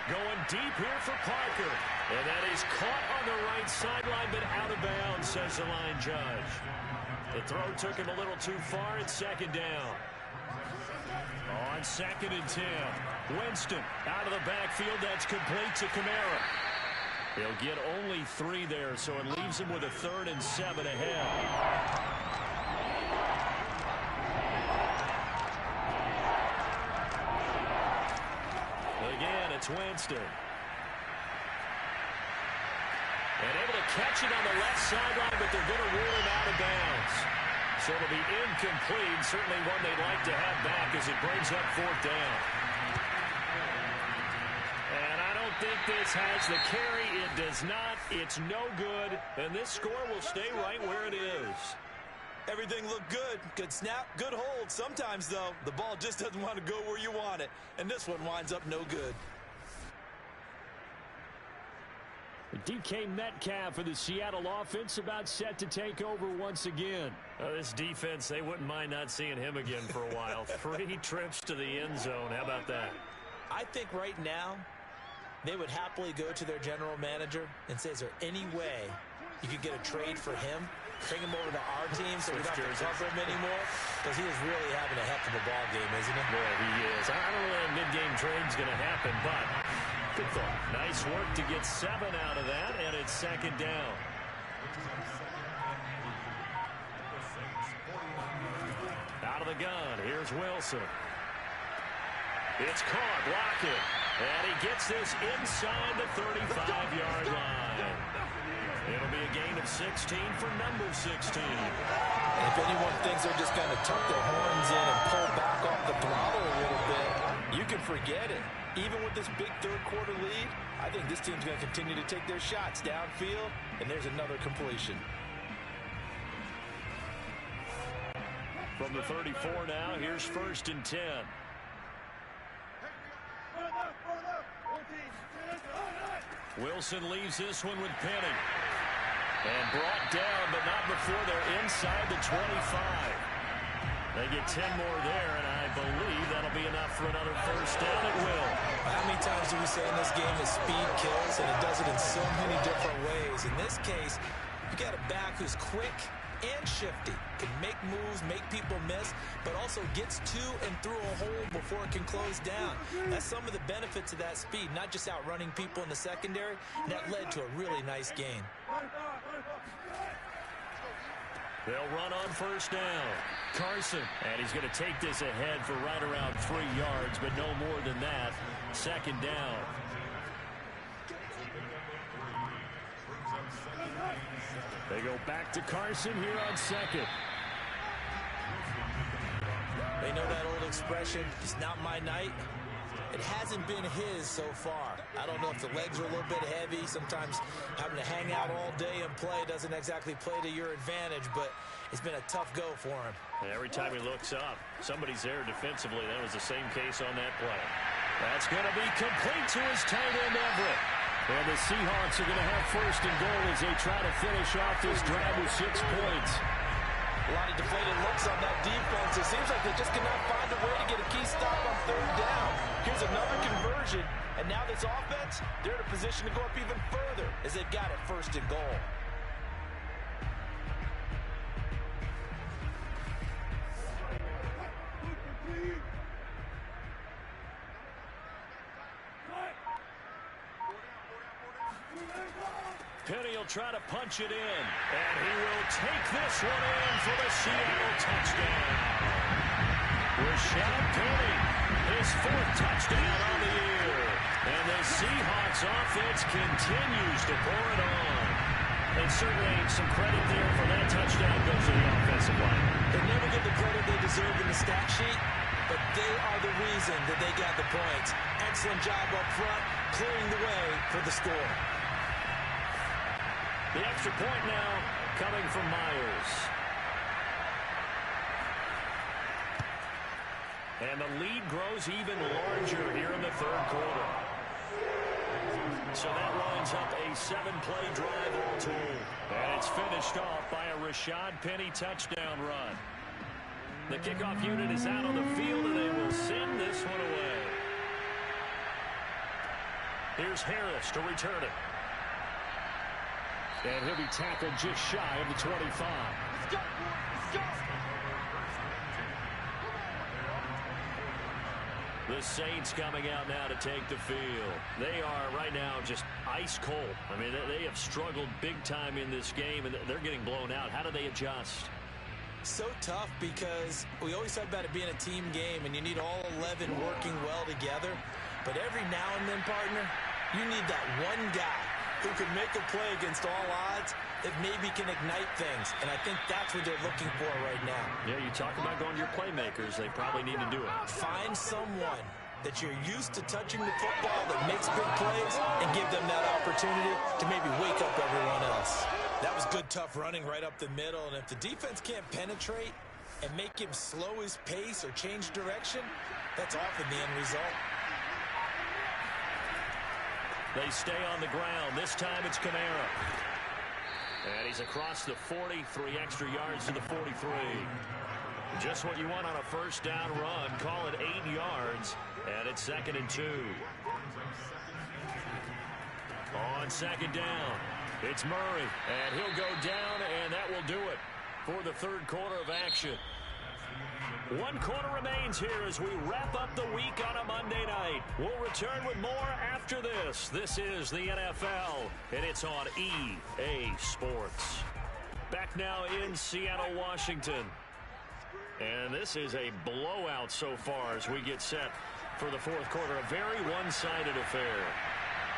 Going deep here for Parker. And that is caught on the right sideline, but out of bounds, says the line judge. The throw took him a little too far. It's 2nd down. On 2nd and 10. Winston out of the backfield. That's complete to Kamara. He'll get only 3 there, so it leaves him with a 3rd and 7 ahead. Again, it's Winston. And able to catch it on the left sideline, but they're going to rule him out of bounds. So it'll be incomplete. Certainly one they'd like to have back as it brings up 4th down. And I don't think this has the carry. It does not. It's no good. And this score will stay right where it is. Everything looked good. Good snap, good hold. Sometimes, though, the ball just doesn't want to go where you want it. And this one winds up no good. DK Metcalf for the Seattle offense about set to take over once again. This defense, they wouldn't mind not seeing him again for a while. 3 trips to the end zone. How about that? I think right now they would happily go to their general manager and say, is there any way you could get a trade for him? Bring him over to our team so we don't have to cover him anymore? Because he is really having a heck of a ball game, isn't he? Boy, he is. I don't know when a mid-game trade's going to happen, but good thought. Nice work to get 7 out of that, and it's 2nd down. Out of the gun. Here's Wilson. It's caught, blocked, and he gets this inside the 35-yard line. It'll be a gain of 16 for number 16. And if anyone thinks they're just going to tuck their horns in and pull back off the throttle a little bit, you can forget it. Even with this big third-quarter lead, I think this team's going to continue to take their shots downfield, and there's another completion. From the 34 now, here's 1st and 10. Wilson leaves this one with Penny. And brought down, but not before they're inside the 25. They get 10 more there, and I believe that'll be enough for another first down. It will. How many times do we say in this game that speed kills, and it does it in so many different ways? In this case, you got a back who's quick and shifty, can make moves, make people miss, but also gets to and through a hole before it can close down. That's some of the benefits of that speed, not just outrunning people in the secondary, and that led to a really nice gain. They'll run on first down. Carson, and he's going to take this ahead for right around 3 yards, but no more than that. 2nd down. They go back to Carson here on 2nd. They know that old expression, it's not my night. It hasn't been his so far. I don't know if the legs are a little bit heavy. Sometimes having to hang out all day and play doesn't exactly play to your advantage, but it's been a tough go for him. And every time he looks up, somebody's there defensively. That was the same case on that play. That's going to be complete to his tight end, Everett. And the Seahawks are going to have 1st and goal as they try to finish off this drive with 6 points. A lot of deflated looks on that defense. It seems like they just cannot find a way to get a key stop on 3rd down. Here's another conversion, and now this offense, they're in a position to go up even further as they've got it 1st and goal. Penny will try to punch it in, and he will take this one in for the Seattle touchdown. Rashad Penny, his 4th touchdown on the year. And the Seahawks offense continues to pour it on. And certainly some credit there for that touchdown goes to the offensive line. They never get the credit they deserve in the stat sheet, but they are the reason that they got the points. Excellent job up front, clearing the way for the score. The extra point now coming from Myers. And the lead grows even larger here in the 3rd quarter. So that lines up a 7-play drive all told. And it's finished off by a Rashad Penny touchdown run. The kickoff unit is out on the field, and they will send this one away. Here's Harris to return it. And he'll be tackled just shy of the 25. Let's go, let's go. The Saints coming out now to take the field. They are right now just ice cold. I mean, they have struggled big time in this game, and they're getting blown out. How do they adjust? So tough because we always talk about it being a team game, and you need all 11 working well together. But every now and then, partner, you need that one guy who can make a play against all odds that maybe can ignite things. And I think that's what they're looking for right now. Yeah, you talk about going to your playmakers. They probably need to do it. Find someone that you're used to touching the football that makes big plays and give them that opportunity to maybe wake up everyone else. That was good, tough running right up the middle. And if the defense can't penetrate and make him slow his pace or change direction, that's often the end result. They stay on the ground. This time it's Kamara. And he's across the 40, 3 extra yards to the 43. Just what you want on a first down run. Call it 8 yards. And it's 2nd and 2. On 2nd down, it's Murray. And he'll go down, and that will do it for the 3rd quarter of action. 1 quarter remains here as we wrap up the week on a Monday night. We'll return with more after this. This is the NFL, and it's on EA Sports. Back now in Seattle, Washington. And this is a blowout so far as we get set for the fourth quarter. A very one-sided affair.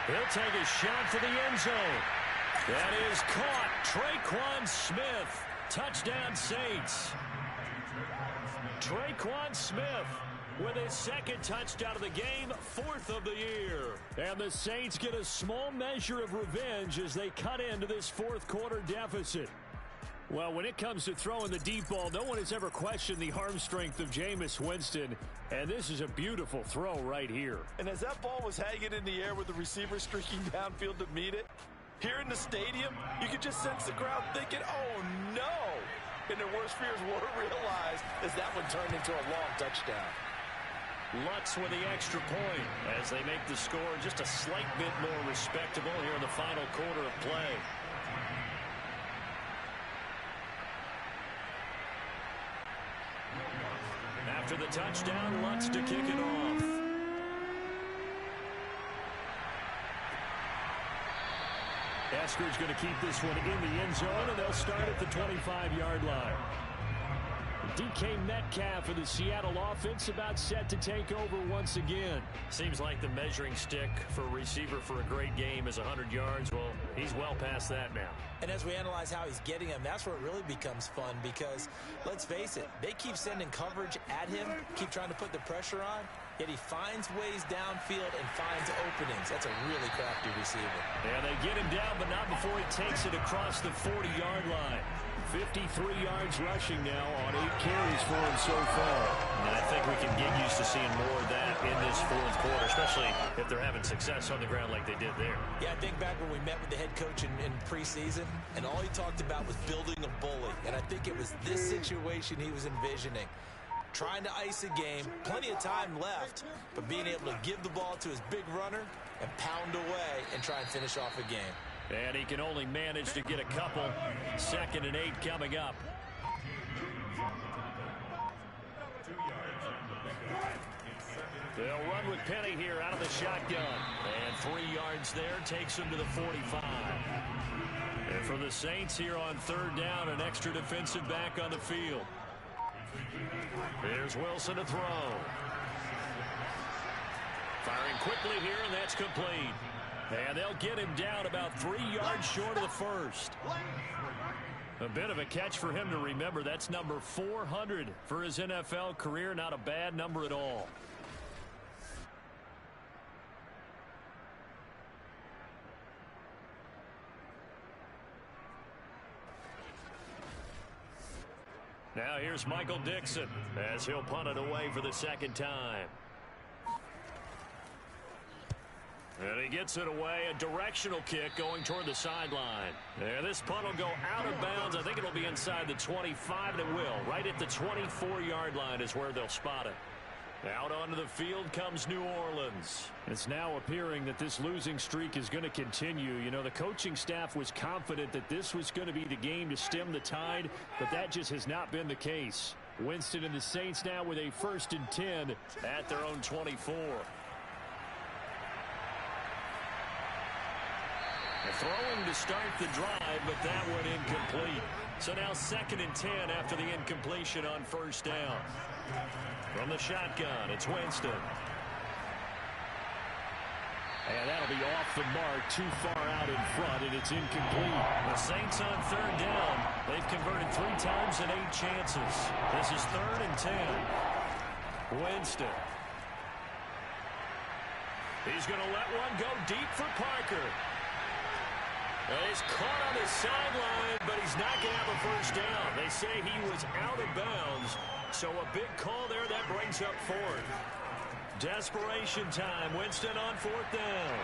He'll take a shot for the end zone. That is caught. Traquan Smith. Touchdown Saints. Traquan Smith with his second touchdown of the game, fourth of the year. And the Saints get a small measure of revenge as they cut into this fourth quarter deficit. Well, when it comes to throwing the deep ball, no one has ever questioned the arm strength of Jameis Winston. And this is a beautiful throw right here. And as that ball was hanging in the air with the receiver streaking downfield to meet it, here in the stadium, you could just sense the crowd thinking, oh, no. And their worst fears were realized as that one turned into a long touchdown. Lutz with the extra point as they make the score just a slight bit more respectable here in the final quarter of play. After the touchdown, Lutz to kick it off. Esker's going to keep this one in the end zone, and they'll start at the 25-yard line. DK Metcalf of the Seattle offense about set to take over once again. Seems like the measuring stick for a receiver for a great game is 100 yards. Well, he's well past that now. And as we analyze how he's getting them, that's where it really becomes fun because, let's face it, they keep sending coverage at him, keep trying to put the pressure on, yet he finds ways downfield and finds openings. That's a really crafty receiver. Yeah, they get him down, but not before he takes it across the 40-yard line. 53 yards rushing now on 8 carries for him so far. And I think we can get used to seeing more of that in this fourth quarter, especially if they're having success on the ground like they did there. Yeah, I think back when we met with the head coach in preseason, and all he talked about was building a bully. And I think it was this situation he was envisioning. Trying to ice a game, plenty of time left, but being able to give the ball to his big runner and pound away and try and finish off a game. And he can only manage to get a couple. 2nd and 8 coming up. They'll run with Penny here out of the shotgun. And 3 yards there takes him to the 45. And for the Saints here on 3rd down, an extra defensive back on the field. Here's Wilson to throw. Firing quickly here, and that's complete. And they'll get him down about 3 yards short of the first. A bit of a catch for him to remember. That's number 400 for his NFL career. Not a bad number at all. Now here's Michael Dixon as he'll punt it away for the 2nd time. And he gets it away, a directional kick going toward the sideline. And this punt will go out of bounds. I think it'll be inside the 25, and it will. Right at the 24-yard line is where they'll spot it. Out onto the field comes New Orleans. It's now appearing that this losing streak is going to continue. You know, the coaching staff was confident that this was going to be the game to stem the tide, but that just has not been the case. Winston and the Saints now with a 1st and 10 at their own 24. Throwing to start the drive, but that one incomplete. So now 2nd and 10 after the incompletion on 1st down. From the shotgun, it's Winston. And that'll be off the mark, too far out in front, and it's incomplete. The Saints on 3rd down. They've converted 3 times in 8 chances. This is 3rd and 10. Winston. He's going to let one go deep for Parker. He's caught on the sideline, but he's not going to have a 1st down. They say he was out of bounds, so a big call there that brings up 4th. Desperation time. Winston on 4th down.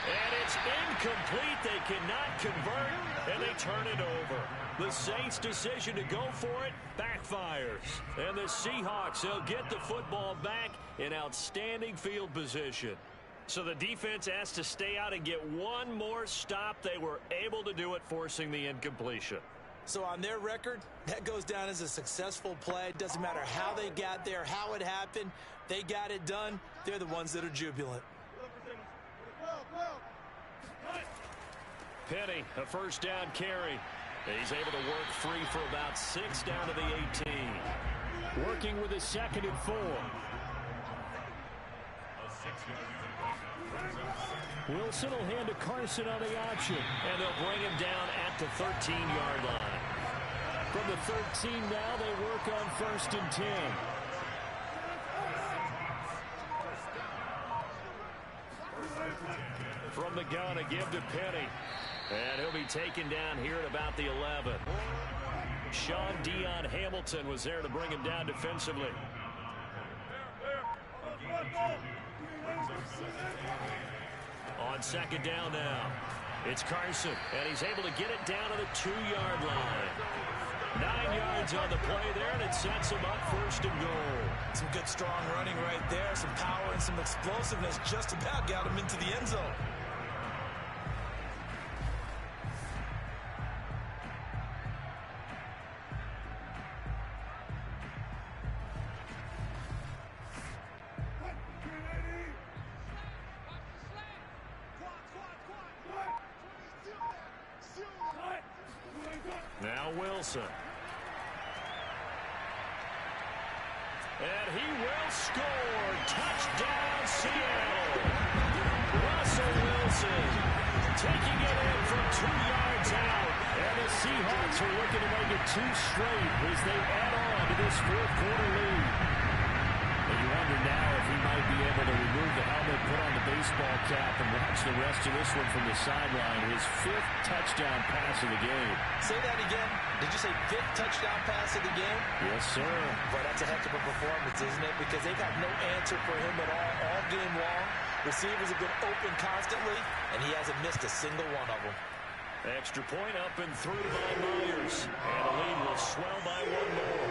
And it's incomplete. They cannot convert, and they turn it over. The Saints' decision to go for it backfires. And the Seahawks, they'll get the football back in outstanding field position. So the defense asked to stay out and get one more stop. They were able to do it, forcing the incompletion. So on their record, that goes down as a successful play. It doesn't matter how they got there, how it happened. They got it done. They're the ones that are jubilant. Penny, a 1st down carry. He's able to work free for about 6 down to the 18. Working with a 2nd and 4. Wilson will hand to Carson on the option. And they'll bring him down at the 13-yard line. From the 13 now, they work on 1st and 10. From the gun, a give to Penny. And he'll be taken down here at about the 11. Sean Dion Hamilton was there to bring him down defensively. On 2nd down now, it's Carson, and he's able to get it down to the 2-yard line. 9 yards on the play there, and it sets him up 1st and goal. Some good, strong running right there, some power and some explosiveness just about got him into the end zone. Now Wilson. And he will score. Touchdown, Seattle. Russell Wilson taking it in from 2 yards out. And the Seahawks are looking to make it 2 straight as they add on to this 4th quarter lead. And you wonder now if he might be able to remove the helmet, put on the baseball cap, and watch the rest of this one from the sideline. His 5th touchdown pass of the game. Say that again. Did you say 5th touchdown pass of the game? Yes, sir. Boy, that's a heck of a performance, isn't it? Because they've had no answer for him at all game long. Receivers have been open constantly, and he hasn't missed a single one of them. Extra point up and through by Myers. And the lead will swell by 1 more.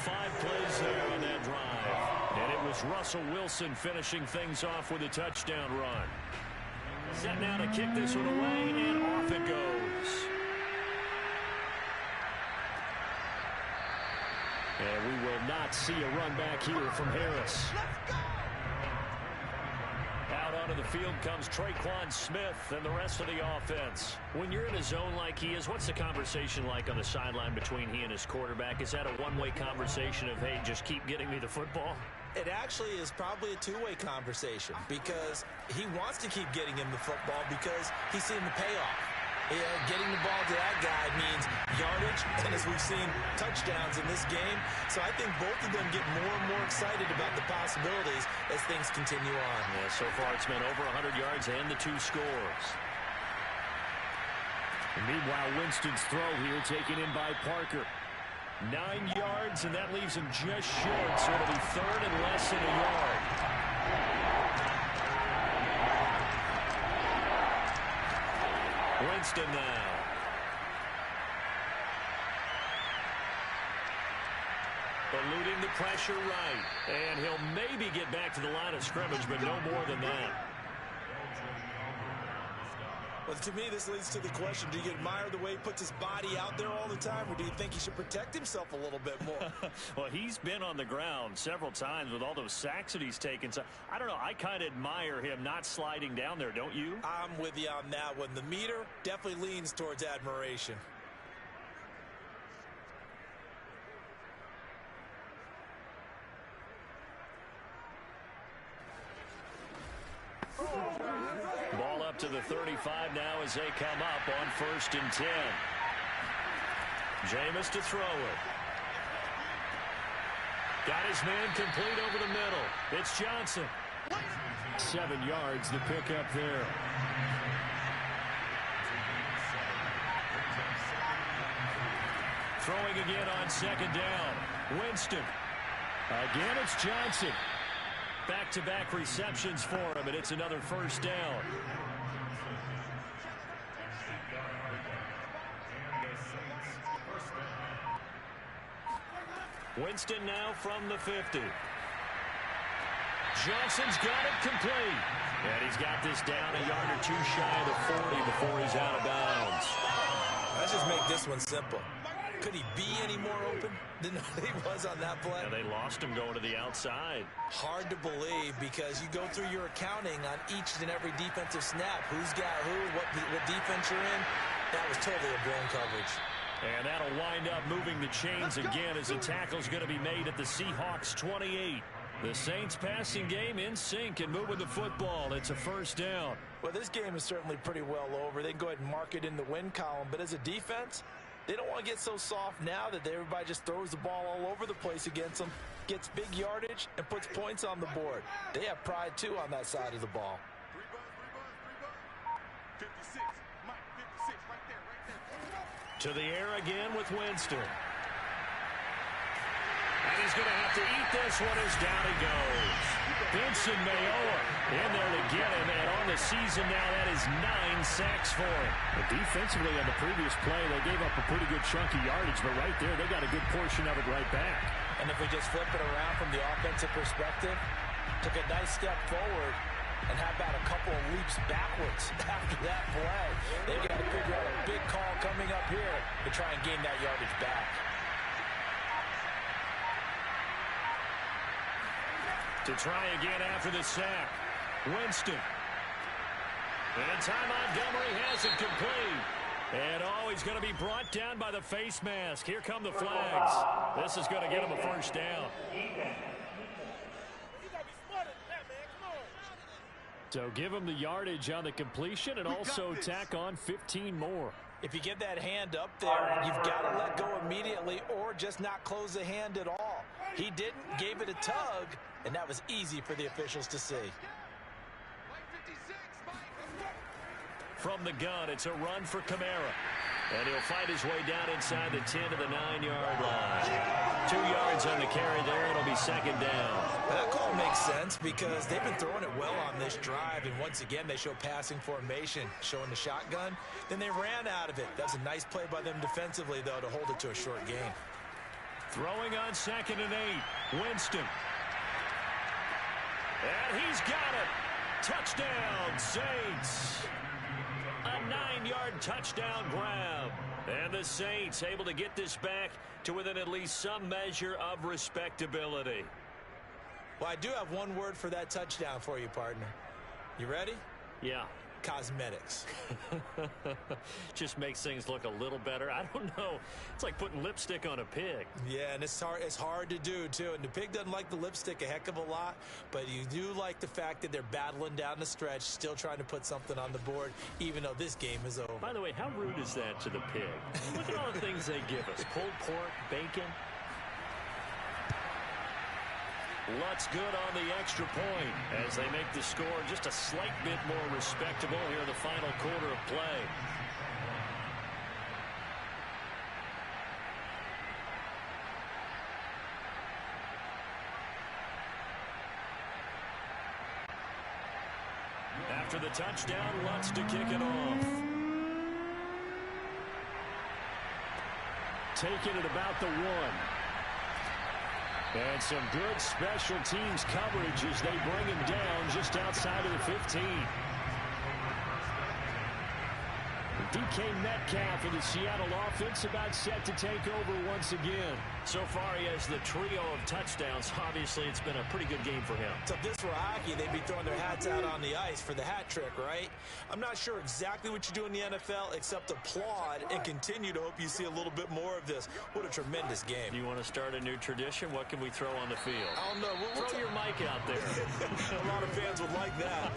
5 plays there on that drive. And it was Russell Wilson finishing things off with a touchdown run. Set now to kick this one away, and off it goes. And we will not see a run back here from Harris. Out onto the field comes Traquan Smith and the rest of the offense. When you're in a zone like he is, what's the conversation like on the sideline between he and his quarterback? Is that a one-way conversation of, hey, just keep getting me the football? It actually is probably a two-way conversation because he wants to keep getting him the football because he's seeing the payoff. Getting the ball to that guy means yardage, and as we've seen, touchdowns in this game. So I think both of them get more and more excited about the possibilities as things continue on. Yeah, so far it's been over 100 yards and the 2 scores. And meanwhile, Winston's throw here taken in by Parker. 9 yards, and that leaves him just short, so it'll be 3rd and less than a yard. Winston now. Eluding the pressure right. And he'll maybe get back to the line of scrimmage, but no more than that. Well, to me, this leads to the question, do you admire the way he puts his body out there all the time, or do you think he should protect himself a little bit more? Well, he's been on the ground several times with all those sacks that he's taken. So, I don't know. I kind of admire him not sliding down there, don't you? I'm with you on that one. The meter definitely leans towards admiration. Ball up to the 35 now as they come up on 1st and 10. Jameis to throw it. Got his man complete over the middle. It's Johnson. 7 yards, the pickup there. Throwing again on 2nd down. Winston. Again, it's Johnson. Back-to-back receptions for him, and it's another 1st down. Winston now from the 50. Johnson's got it complete. And he's got this down a yard or 2 shy of the 40 before he's out of bounds. Let's just make this one simple. Could he be any more open than he was on that play? And they lost him going to the outside. Hard to believe because you go through your accounting on each and every defensive snap. Who's got who, what defense you're in. That was totally a blown coverage. And that'll wind up moving the chains again as the tackle's going to be made at the Seahawks 28. The Saints passing game in sync and moving the football. It's a first down. Well, this game is certainly pretty well over. They can go ahead and mark it in the win column. But as a defense, they don't want to get so soft now that everybody just throws the ball all over the place against them, gets big yardage, and puts points on the board. They have pride, too, on that side of the ball. 56, Mike, 56, right there. To the air again with Winston. And he's going to have to eat this one as down he goes. Vincent Mayoa in there to get him, and on the season now, that is 9 sacks for him. But defensively on the previous play, they gave up a pretty good chunk of yardage, but right there, they got a good portion of it right back. And if we just flip it around from the offensive perspective, took a nice step forward, and how about a couple of leaps backwards after that play? They've got to figure out a big call coming up here to try and gain that yardage back. To try again after the sack. Winston. And Ty Montgomery has it complete. And he's going to be brought down by the face mask. Here come the flags. This is going to get him a first down. So give him the yardage on the completion and also tack on 15 more. If you get that hand up there, you've got to let go immediately or just not close the hand at all. He didn't, gave it a tug, and that was easy for the officials to see. From the gun, it's a run for Kamara. And he'll fight his way down inside the 10 to the 9-yard line. 2 yards on the carry there. It'll be second down. That call makes sense because they've been throwing it well on this drive. And once again, they show passing formation, showing the shotgun. Then they ran out of it. That was a nice play by them defensively, though, to hold it to a short gain. Throwing on 2nd and 8. Winston. And he's got it. Touchdown, Saints. A 9-yard touchdown grab. And the Saints able to get this back to within at least some measure of respectability. Well, I do have one word for that touchdown for you, partner. You ready? Yeah. Cosmetics. Just makes things look a little better. I don't know. It's like putting lipstick on a pig. Yeah, and it's hard to do, too. And the pig doesn't like the lipstick a heck of a lot, but you do like the fact that they're battling down the stretch, still trying to put something on the board, even though this game is over. By the way, how rude is that to the pig? Look at all the things they give us. Pulled pork, bacon. Lutz good on the extra point as they make the score just a slight bit more respectable here in the final quarter of play. After the touchdown, Lutz to kick it off. Taking it about the 1. And some good special teams coverage as they bring him down just outside of the 15. DK Metcalf of the Seattle offense about set to take over once again. So far, he has the trio of touchdowns. Obviously, it's been a pretty good game for him. So if this were hockey, they'd be throwing their hats out on the ice for the hat trick, right? I'm not sure exactly what you do in the NFL except applaud and continue to hope you see a little bit more of this. What a tremendous game. You want to start a new tradition? What can we throw on the field? I don't know. Throw your mic out there. A lot of fans would like that.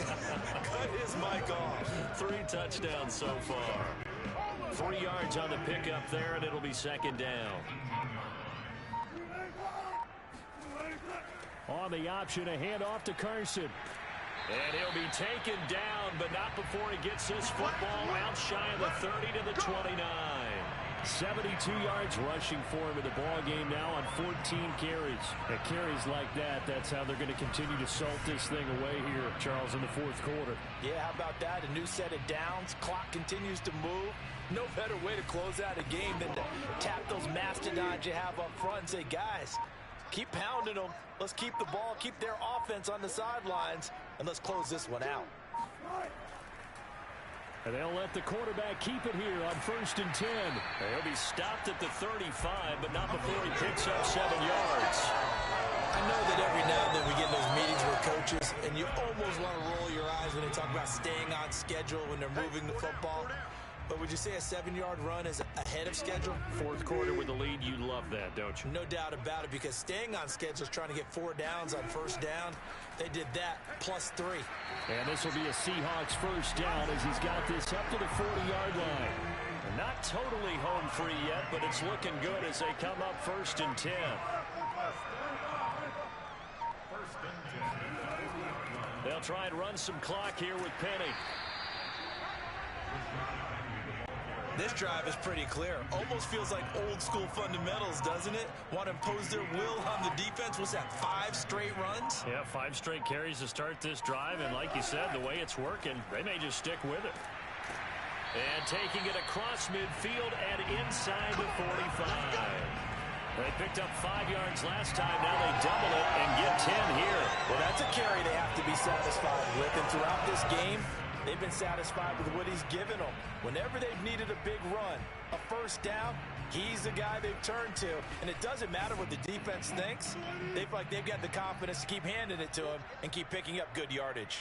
Cut his mic off. 3 touchdowns so far. 3 yards on the pickup there, and it'll be second down. On the option, a handoff to Carson. And he'll be taken down, but not before he gets his football out shy of the 30 to the 29. 72 yards rushing for him in the ball game now on 14 carries. And carries like that, that's how they're going to continue to salt this thing away here, Charles, in the fourth quarter. Yeah, how about that? A new set of downs. Clock continues to move. No better way to close out a game than to tap those mastodons you have up front and say, guys, keep pounding them. Let's keep the ball, keep their offense on the sidelines, and let's close this one out. And they'll let the quarterback keep it here on 1st and 10. He'll be stopped at the 35, but not before he picks up 7 yards. I know that every now and then we get those meetings with coaches, and you almost want to roll your eyes when they talk about staying on schedule when they're moving the football. But would you say a 7-yard run is ahead of schedule? Fourth quarter with the lead, you love that, don't you? No doubt about it, because staying on schedule is trying to get 4 downs on first down. They did that, +3. And this will be a Seahawks first down as he's got this up to the 40-yard line. Not totally home free yet, but it's looking good as they come up 1st and 10. They'll try and run some clock here with Penny. This drive is pretty clear. Almost feels like old school fundamentals, doesn't it? Want to impose their will on the defense. What's that, 5 straight runs? Yeah, 5 straight carries to start this drive. And like you said, the way it's working, they may just stick with it. And taking it across midfield and inside the 45. They picked up 5 yards last time. Now they double it and get 10 here. Well, that's a carry they have to be satisfied with. And throughout this game, they've been satisfied with what he's given them. Whenever they've needed a big run, a first down, he's the guy they've turned to. And it doesn't matter what the defense thinks. They feel like they've got the confidence to keep handing it to him and keep picking up good yardage.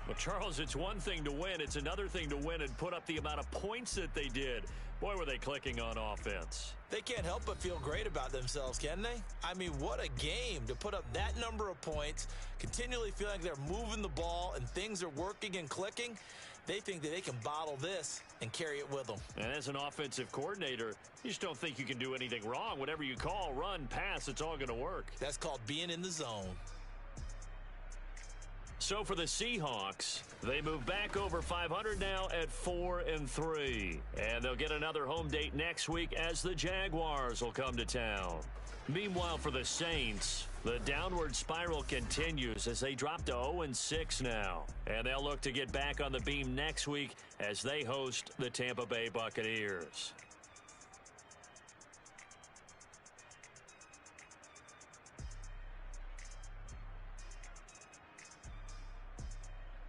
Well, Charles, it's one thing to win. It's another thing to win and put up the amount of points that they did. Boy, were they clicking on offense. They can't help but feel great about themselves, can they? I mean, what a game to put up that number of points, continually feeling like they're moving the ball and things are working and clicking. They think that they can bottle this and carry it with them. And as an offensive coordinator, you just don't think you can do anything wrong. Whatever you call, run, pass, it's all going to work. That's called being in the zone. So for the Seahawks, they move back over 500 now at 4-3. And they'll get another home date next week as the Jaguars will come to town. Meanwhile, for the Saints, the downward spiral continues as they drop to 0-6 now. And they'll look to get back on the beam next week as they host the Tampa Bay Buccaneers.